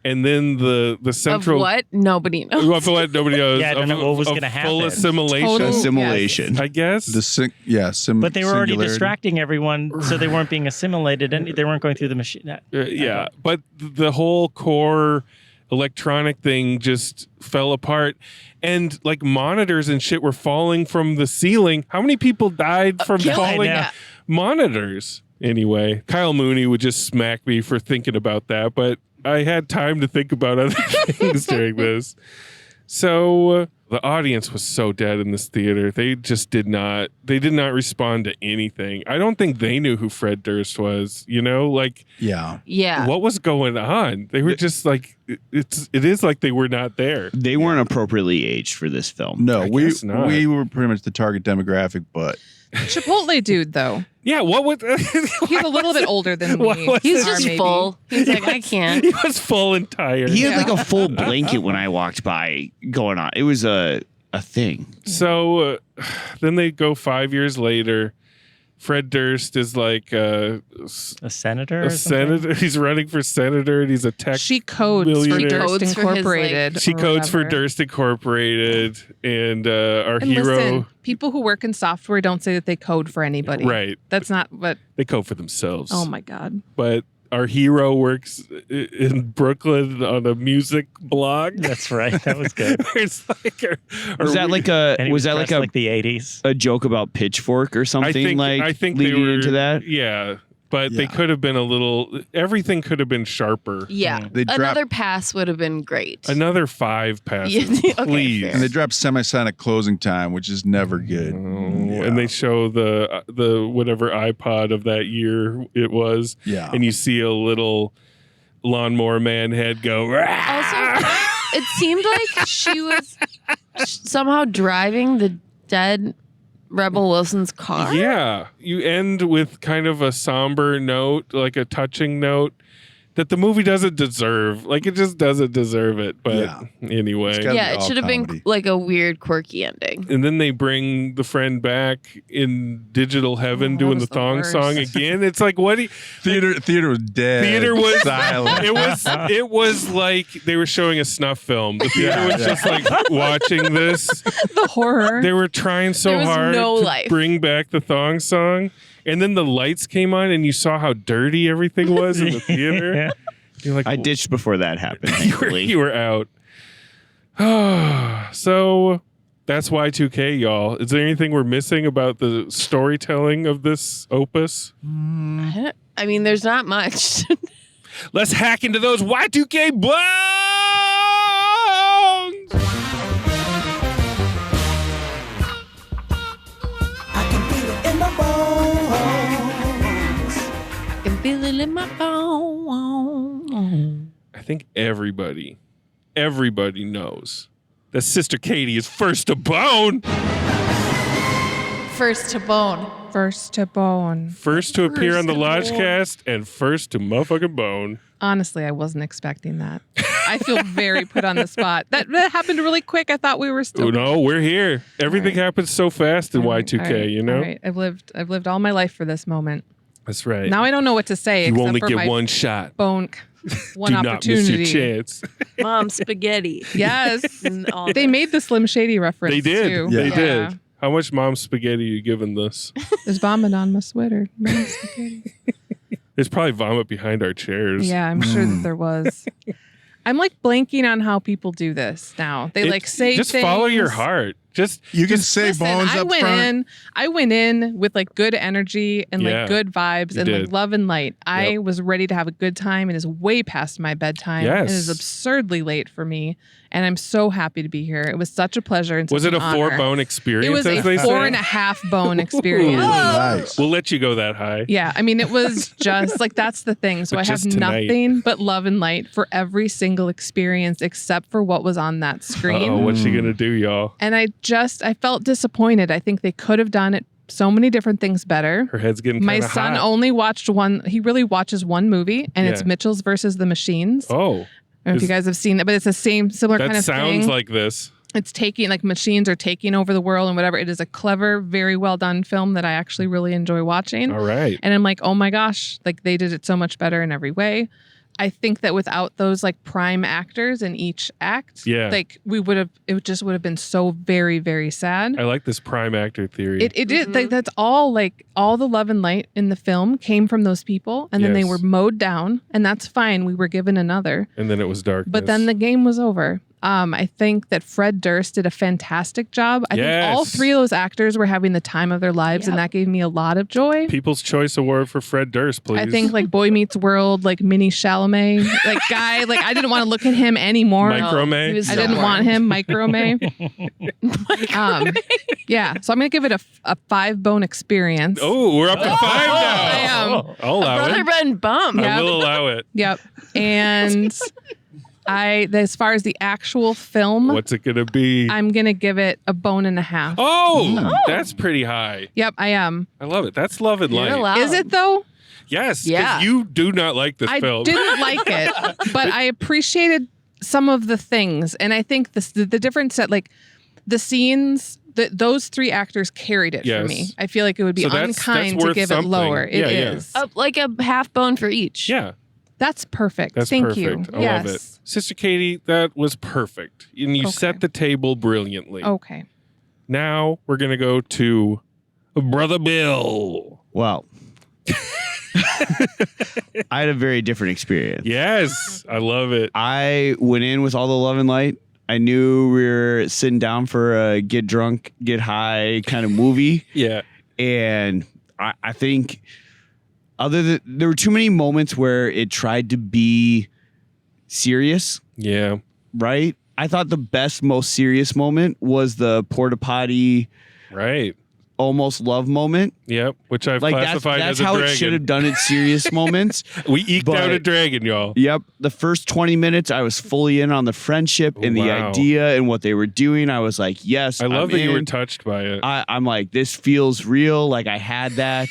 And then the central Of what? Nobody knows. Of what nobody knows. Yeah, I don't know what was Of gonna full happen. assimilation. Total- Assimilation. I guess. But they were already singularity. distracting everyone, so they weren't being assimilated, and they weren't going through the machine. Yeah, but the whole core electronic thing just fell apart, and like monitors and shit were falling from the ceiling. How many people died from falling I know. monitors? Anyway, Kyle Mooney would just smack me for thinking about that, but I had time to think about other things during this. So the audience was so dead in this theater. They just did not respond to anything. I don't think they knew who Fred Durst was, like Yeah. what was going on? They were just like it is like they were not there. They weren't appropriately aged for this film. No, I we guess not. we were pretty much the target demographic, but Chipotle dude, though. Yeah, what would He's a little bit older than What me. was He's Or just maybe. full. He's like, I can't. he was full and tired. He had like a full blanket when I walked by going on. It was a thing. So then they go 5 years later. Fred Durst is like A senator? a or something? senator. He's running for senator, and he's a tech. She codes for millionaire. Durst Codes for his, Incorporated. She or codes for whatever. Durst Incorporated, and our And hero. listen, people who work in software don't say that they code for anybody. Right. That's not what. They code for themselves. Oh my God. But our hero works in Brooklyn on a music blog. That's right. That was good. It's like Was that like a And he was that like dressed a like the 80s? a joke about Pitchfork or something I think leading they were into that? Yeah, but they Yeah. could have been a little. Everything could have been sharper. Yeah. They dropped- Another pass would have been great. Another 5 passes, Yeah, okay, please. fair. and they dropped semisonic closing time, which is never good. And they show the whatever iPod of that year it was, Yeah. and you see a little lawnmower man head go. "Rah!" Also, it seemed like she was somehow driving the dead Rebel Wilson's car. Yeah, you end with kind of a somber note, like a touching note that the movie doesn't deserve. Like, it just doesn't deserve it. But Yeah. anyway. It's gotta Yeah, be it all should have been comedy. like a weird, quirky ending. And then they bring the friend back in digital heaven Oh, doing that the was the thong worst. song again. It's like, what do you, Theater was dead. theater was silent. it was like they were showing a snuff film. The theater was just like watching this. The horror. They were trying so There was hard no to life. bring back the thong song, and then the lights came on, and you saw how dirty everything was in the theater. Yeah. You're like, I ditched before that happened. you Thankfully. were out. So that's Y2K, y'all. Is there anything we're missing about the storytelling of this opus? I mean, there's not much. Let's hack into those Y2K bones. I can feel it in my bones. I can feel it in my bones. I think everybody knows that Sister Katie is first to bone. First to bone. First to bone. First to appear on the to bone. Lodgecast and first to motherfucking bone. Honestly, I wasn't expecting that. I feel very put on the spot. That happened really quick. I thought we were still. Oh, no, we're here. Everything happens so fast in Y2K, All right, you know? All right. I've lived all my life for this moment. That's right. Now I don't know what to say. You except only for get my one shot. One Do not miss opportunity. your chance. Mom spaghetti. Yes. And all They that. made the Slim Shady reference. They did. Too. They Yeah. did. How much mom spaghetti are you giving this? There's vomit on my sweater. Mom spaghetti. There's probably vomit behind our chairs. Yeah, I'm sure that there was. I'm like blanking on how people do this now. They like say just things. follow your heart. You can say Listen, bones I up went front. I went in with like good energy and Yeah, like good vibes you and did. like love and light. I Yep. was ready to have a good time. It is way past my bedtime. Yes. It is absurdly late for me. And I'm so happy to be here. It was such a pleasure. And Was such it a an honor. 4-bone experience? It was as a they say? 4.5 bone experience. Nice. We'll let you go that high. Yeah, I mean, it was just like that's the thing. So But I have just tonight. nothing but love and light for every single experience except for what was on that screen. Oh, what's she gonna do, y'all? And I felt disappointed. I think they could have done it so many different things better. Her head's getting My kinda son hot. only watched one. He really watches one movie, and it's Yeah. Mitchell's versus the Machines. Oh, I don't know if you guys have seen that, but it's the similar that kind of sounds thing. like this. It's taking like machines are taking over the world and whatever. It is a clever, very well done film that I actually really enjoy watching. All right. And I'm like, oh my gosh, like they did it so much better in every way. I think that without those like prime actors in each act, Yeah. like it just would have been so very, very sad. I like this prime actor theory. It did. Like, that's all the love and light in the film came from those people, and then they Yes. were mowed down, and that's fine. We were given another, and then it was darkness. but then the game was over. I think that Fred Durst did a fantastic job. I think all Yes. three of those actors were having the time of their lives, and that gave me a lot of joy. People's Choice Award for Fred Durst, please. I think like Boy Meets World, like Mini Chalamet, like guy, like I didn't want to look at him anymore. Microme? He was I so didn't want boring. him, Microme. Yeah, so I'm gonna give it a 5-bone experience. Oh, we're up to 5 now. I am. I'll allow Brother it. Ben Bump. I will allow it. Yep. And as far as the actual film, What's it gonna be? I'm gonna give it a 1.5 bones. Oh, that's pretty high. Yep, I am. I love it. That's love and You're light. allowed. Is it though? Yes, because Yeah. you do not like this I film. didn't like it, but I appreciated some of the things, and I think the difference that like the scenes. Those 3 actors carried it for Yes. me. I feel like it would be So that's unkind to worth give something. it lower. It Yeah, yeah. is. Like a half bone for each. Yeah, That's perfect. that's Thank perfect. you. I Yes. love it. Sister Katie, that was perfect. And you set the table brilliantly. Okay. Now we're going to go to Brother Bill. Wow. I had a very different experience. Yes, I love it. I went in with all the love and light. I knew we were sitting down for a get drunk, get high kind of movie. Yeah. And I think there were too many moments where it tried to be serious. Yeah. Right? I thought the best, most serious moment was the porta potty. Right. Almost love moment. Yep. Which I've Like classified that's as a how dragon. it should have done its serious moments. We eked But- out a dragon, y'all. Yep. The first 20 minutes, I was fully in on the friendship and the Wow. idea and what they were doing. I was like, yes, I love I'm that you were in. touched by it. I'm like, this feels real. Like I had that.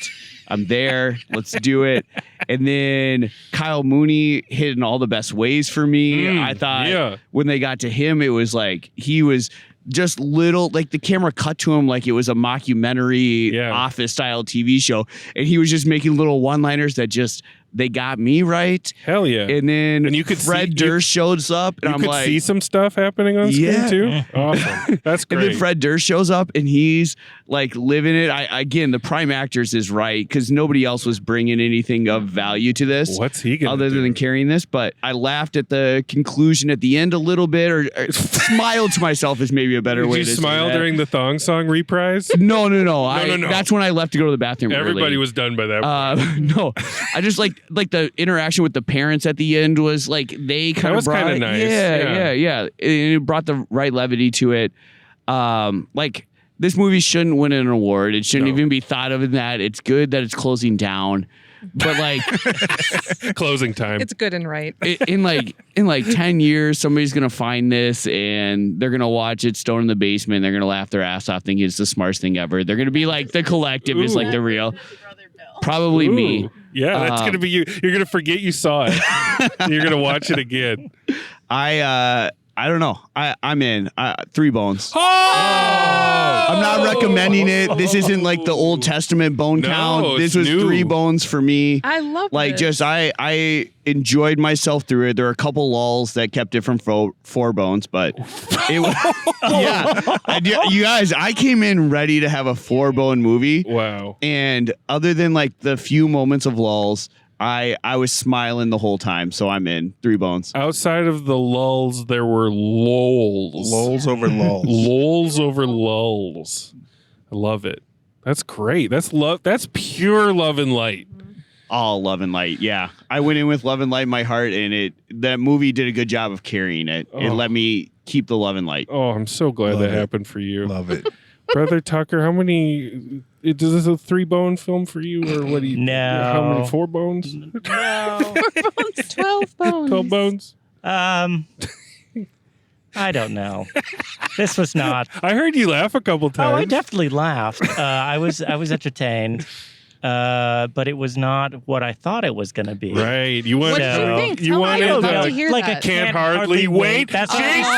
I'm there. Let's do it. And then Kyle Mooney hit in all the best ways for me. I thought when they got to him, it was like he was just little, like the camera cut to him like it was a mockumentary office style TV show. And he was just making little one-liners that just, they got me right. Hell yeah. And then And you could Fred see- Durst shows up and You I'm could like, see some stuff happening on screen Yeah. too. Awesome. That's and great. then Fred Durst shows up and he's like living it. Again, the prime actors is right because nobody else was bringing anything of value to this. What's he gonna other than carrying this? But I laughed at the conclusion at the end a little bit, or smiled to myself is maybe a better Did way you to smile say that. during the thong song reprise? No. No. That's when I left to go to the bathroom. Everybody early. was done by that point. No, I just like like the interaction with the parents at the end was like they kind of brought nice. Yeah. It brought the right levity to it. Like this movie shouldn't win an award. It shouldn't even be thought of in that. It's good that it's closing down. But like closing time. It's good and right. in like 10 years, somebody's gonna find this and they're gonna watch it stoned in the basement. They're gonna laugh their ass off, thinking it's the smartest thing ever. They're gonna be like, the collective is like the real. Probably me. Yeah, that's gonna be you. You're gonna forget you saw it. You're gonna watch it again. I don't know. I'm in. 3 Bones. Oh! I'm not recommending it. This isn't like the Old Testament bone count. This was new. 3 Bones for me. I love like this. just I enjoyed myself through it. There were a couple lulls that kept it from 4 Bones, but it was you guys. I came in ready to have a 4-bone movie. Wow. And other than like the few moments of lulls, I was smiling the whole time, so I'm in 3 Bones. Outside of the lulls, there were lulls. Lulls over lulls. Lulls over lulls. I love it. That's great. That's love. That's pure love and light. All love and light. Yeah, I went in with love and light in my heart, and that movie did a good job of carrying it. It let me keep the love and light. Oh, I'm so glad that happened for you. Love it. Brother Tucker, how many? Is this a 3-bone film for you, or what do you? No. How many? 4 bones? No. 4 bones. 12 bones. 12 bones. I don't know. This was not. I heard you laugh a couple times. Oh, I definitely laughed. I was entertained. But it was not what I thought it was going to be. Right. You wanted. What did you think? You wanted to hear like that. a can't hardly wait. That's what I was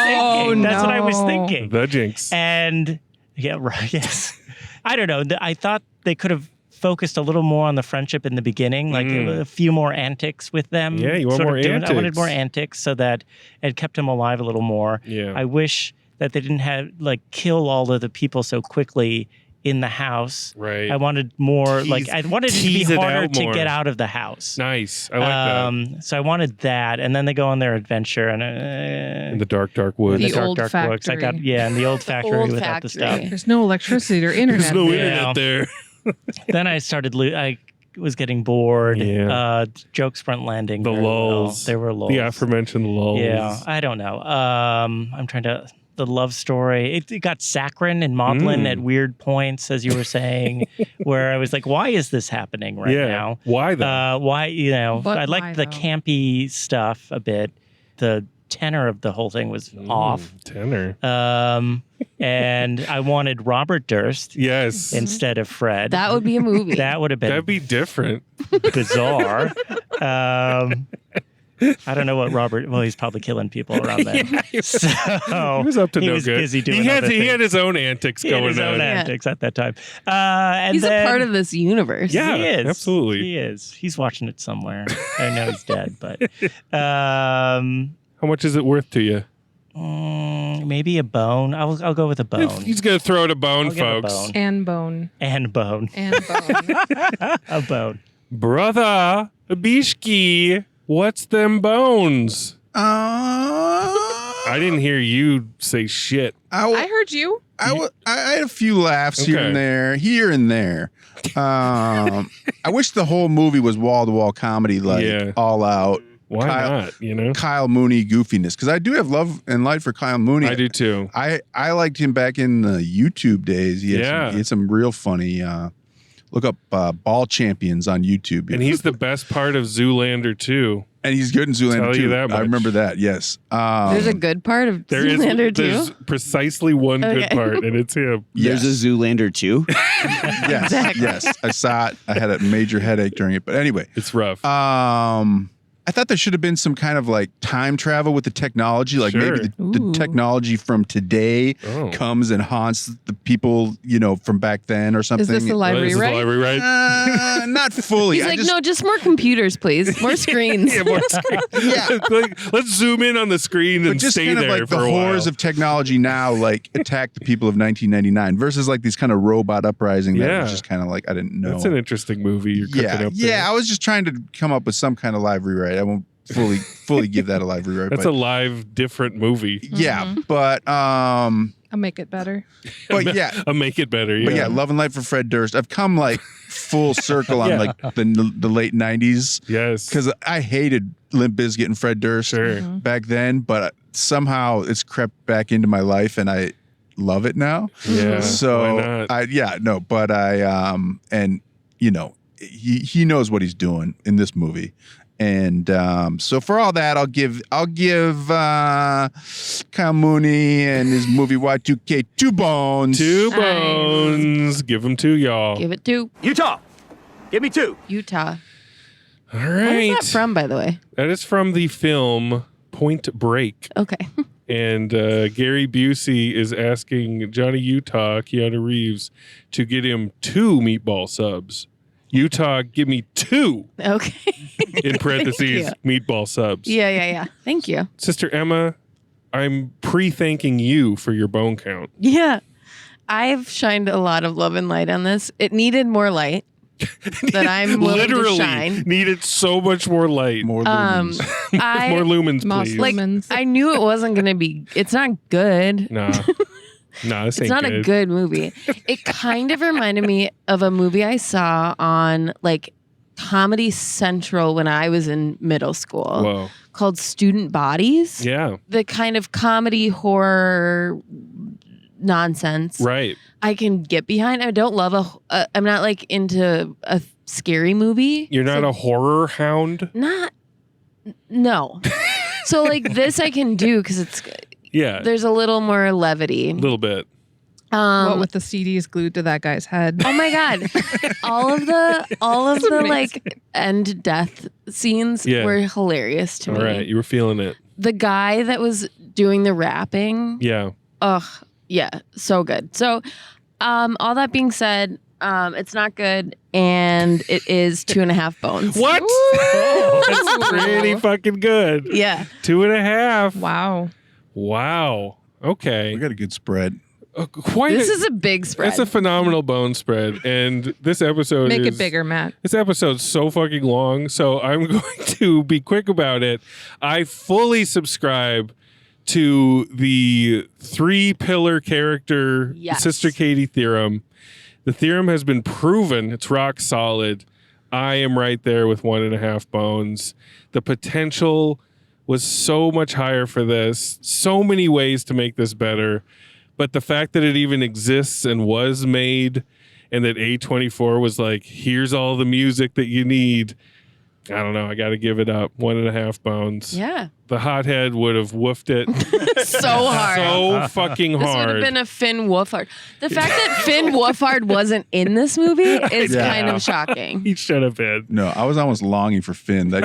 thinking. That's what I was thinking. The jinx. And yeah, right. Yes. I don't know. I thought they could have focused a little more on the friendship in the beginning, like a few more antics with them. Yeah, you want more antics. I wanted more antics so that it kept him alive a little more. Yeah. I wish that they didn't have kill all of the people so quickly in the house. Right. I wanted more I wanted it to be harder to more. get out of the house. Nice. I like that. So I wanted that, and then they go on their adventure and in the dark woods. The dark old woods. I got in the old factory Old without the factory. stuff. There's no electricity or internet. There's no there. internet there. Then I started. I was getting bored. Yeah. Jokes weren't landing. The very well. lulls. There were lulls. The aforementioned lulls. Yeah. I don't know. I'm trying to. The love story. It got saccharine and maudlin at weird points, as you were saying, where I was like, "Why is this happening right now? Why though? Why? But I liked the campy stuff a bit. The tenor of the whole thing was off. Tenor. And I wanted Robert Durst. Yes. Instead of Fred. That would be a movie. That would have been. That'd be different. Bizarre. I don't know what Robert. Well, he's probably killing people around then. So he was up to he no was good. busy doing. He other had things. his own antics He had going his own on. antics at that time. And He's then, a part of this universe. Yeah, he is. absolutely. He is. He's watching it somewhere. I know he's dead, but How much is it worth to you? maybe a bone. I'll go with a bone. He's gonna throw it a bone, I'll give a folks. bone. And bone. And bone. And bone. A bone. Brother Bishki, what's them bones? I didn't hear you say shit. I heard you. I had a few laughs here and there. I wish the whole movie was wall-to-wall comedy, all out. Why not? You know, Kyle Mooney goofiness, because I do have love and light for Kyle Mooney. I do too. I liked him back in the YouTube days. He had some real funny. Look up Ball Champions on YouTube. And he's the best part of Zoolander too. And he's good in Zoolander Tell too. you that much. I remember that. Yes. There's a good part of Zoolander too. There's precisely one good part, and it's him. There's a Zoolander too. Yes. Yes. I saw it. I had a major headache during it. But anyway, it's rough. I thought there should have been some kind of time travel with the technology. Maybe the technology from today comes and haunts the people, from back then or something. Is this the library, right? Not fully. He's no, just more computers, please. More screens. Yeah, more screens. Yeah. Let's zoom in on the screen and just stay kind of there for the a while. horrors of technology now, attack the people of 1999 versus these kind of robot uprising. That was just kind of I didn't know. That's an interesting movie you're cooking up there. Yeah, I was just trying to come up with some kind of live rewrite. I won't fully give that a live rewrite. That's a live, different movie. Yeah, but I'll make it better. But yeah, I'll make it better. Yeah. But yeah, Love and Light for Fred Durst. I've come like full circle on like the late 90s. Yes, because I hated Limp Bizkit and Fred Durst back then, but somehow it's crept back into my life, and I love it now. Yeah. So why not? but I and you know, he knows what he's doing in this movie. And so for all that, I'll give Kyle Mooney and his movie Y2K 2 bones. 2 bones. Give him 2, y'all. Give it 2. Utah. Give me 2. Utah. All right. Where is that from, by the way? That is from the film Point Break. Okay. And Gary Busey is asking Johnny Utah, Keanu Reeves, to get him 2 meatball subs. Utah, give me 2. Okay. In parentheses, meatball subs. Yeah. Thank you. Sister Emma, I'm pre-thanking you for your bone count. Yeah. I've shined a lot of love and light on this. It needed more light that I'm willing to shine. Needed so much more light. More lumens. More lumens, please. Like, I knew it wasn't going to be, it's not good. Nah. No, this ain't it's not good. a good movie. It kind of reminded me of a movie I saw on like Comedy Central when I was in middle school. Whoa. Called Student Bodies. Yeah. The kind of comedy horror nonsense. Right. I can get behind. I don't love I'm not like into a scary movie. You're not a horror hound? No. So like this I can do because it's there's a little more levity. A little bit. What with the CDs glued to that guy's head? Oh my god! all of the like end death scenes were hilarious to me. All right, you were feeling it. The guy that was doing the rapping. Yeah. Ugh. Yeah. So good. So, all that being said, it's not good, and it is 2.5 bones. What? That's pretty fucking good. Yeah. 2.5. Wow. Okay. We got a good spread. This is a big spread. It's a phenomenal bone spread, and this episode Make it bigger, Matt. This episode's so fucking long, so I'm going to be quick about it. I fully subscribe to the 3-pillar character Sister Katie theorem. The theorem has been proven. It's rock solid. I am right there with 1.5 bones. The potential was so much higher for this. So many ways to make this better. But the fact that it even exists and was made, and that A24 was like, here's all the music that you need. I don't know. I got to give it up. 1.5 bones. Yeah. The hothead would have woofed it so hard. So fucking hard. This would have been a Finn Wolfhard. The fact that Finn Wolfhard wasn't in this movie is kind of shocking. He should have been. No, I was almost longing for Finn. That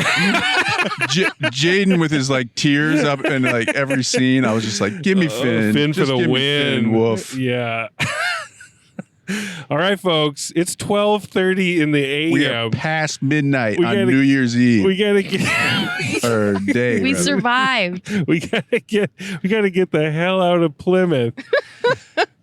Jaeden with his like tears up in like every scene. I was just like, give me Finn. Finn for Just the give me win. Finn, woof. Yeah. All right, folks. It's 12:30 in the a.m. We are past midnight on gotta- New Year's Eve. We gotta get. or day. We rather. survived. We gotta get the hell out of Plymouth.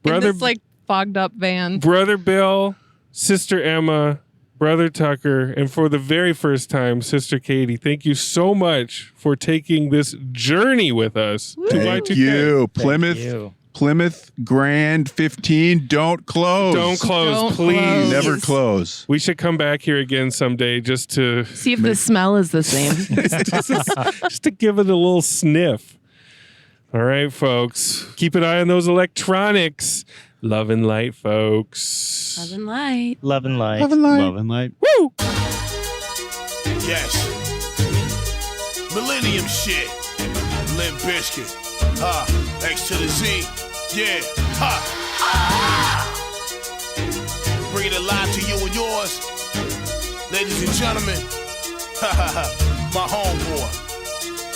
In this like fogged up van. Brother Bill, Sister Emma, Brother Tucker, and for the very first time, Sister Katie, thank you so much for taking this journey with us to Thank Y2K. you, Plymouth. Plymouth Grand 15. Don't close. Don't close, Don't please. close. Never close. We should come back here again someday just to See if the smell is the same. just to give it a little sniff. All right, folks. Keep an eye on those electronics. Love and light, folks. Love and light. Love and light. Love and light. Love and light. Woo! Yes. Millennium shit. Limp Bizkit. X to the Z. Yeah. Bring it alive to you and yours. Ladies and gentlemen. My homeboy.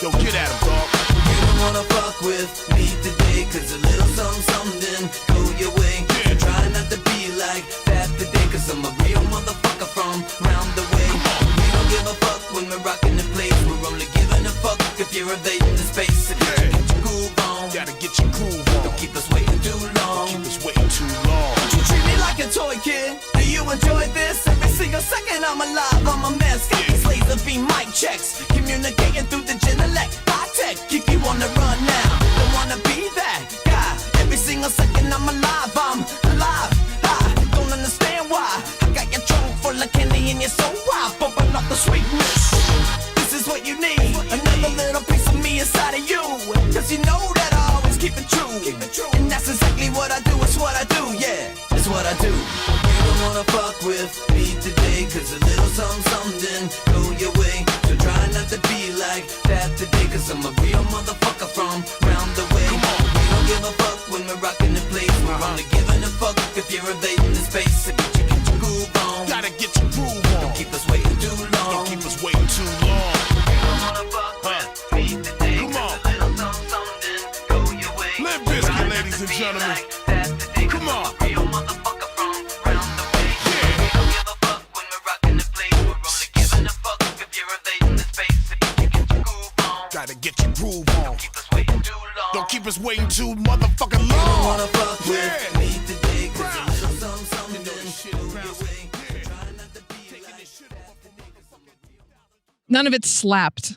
Yo, get at him, dog. You don't wanna fuck with me today, cause a little something go your way. Yeah. Try not to be like that today, cause I'm a real motherfucker from round the way. We don't give a fuck when we're rocking the place. We're only giving a fuck if you're invading the space. So Yeah. get your groove on. Gotta get your groove on. Don't keep us waiting too long. Keep us waiting too long. Don't you treat me like a toy, kid? Do you enjoy this? Every single second I'm alive, I'm a mess. Got these laser beam mic checks, communicating through the sweetness. This is what you need, another little piece of me inside of you. Cause you know that I always keep it true. And that's exactly what I do, it's what I do, yeah, it's what I do. You don't wanna fuck with me today, cause a little something didn't go your way. So try not to be like that today, cause I'm a real motherfucker from round the way. We don't give a fuck when we're rocking the place. We're only giving a fuck if you're invading the space. So get your groove on. Gotta get your groove on. Don't keep us waiting too long. Don't keep us waiting too long. You don't wanna fuck with me today. Come on. A little something didn't go your way. Limp Bizkit, ladies and gentlemen. Come on. Real motherfucker from round the way. We don't give a fuck when we're rocking the place. We're only giving a fuck if you're invading the space. So get your groove on. Gotta get your groove on. Don't keep us waiting too long. Don't keep us waiting too motherfucking long. You don't wanna fuck with me today, cause a little something didn't go your way. None of it slapped.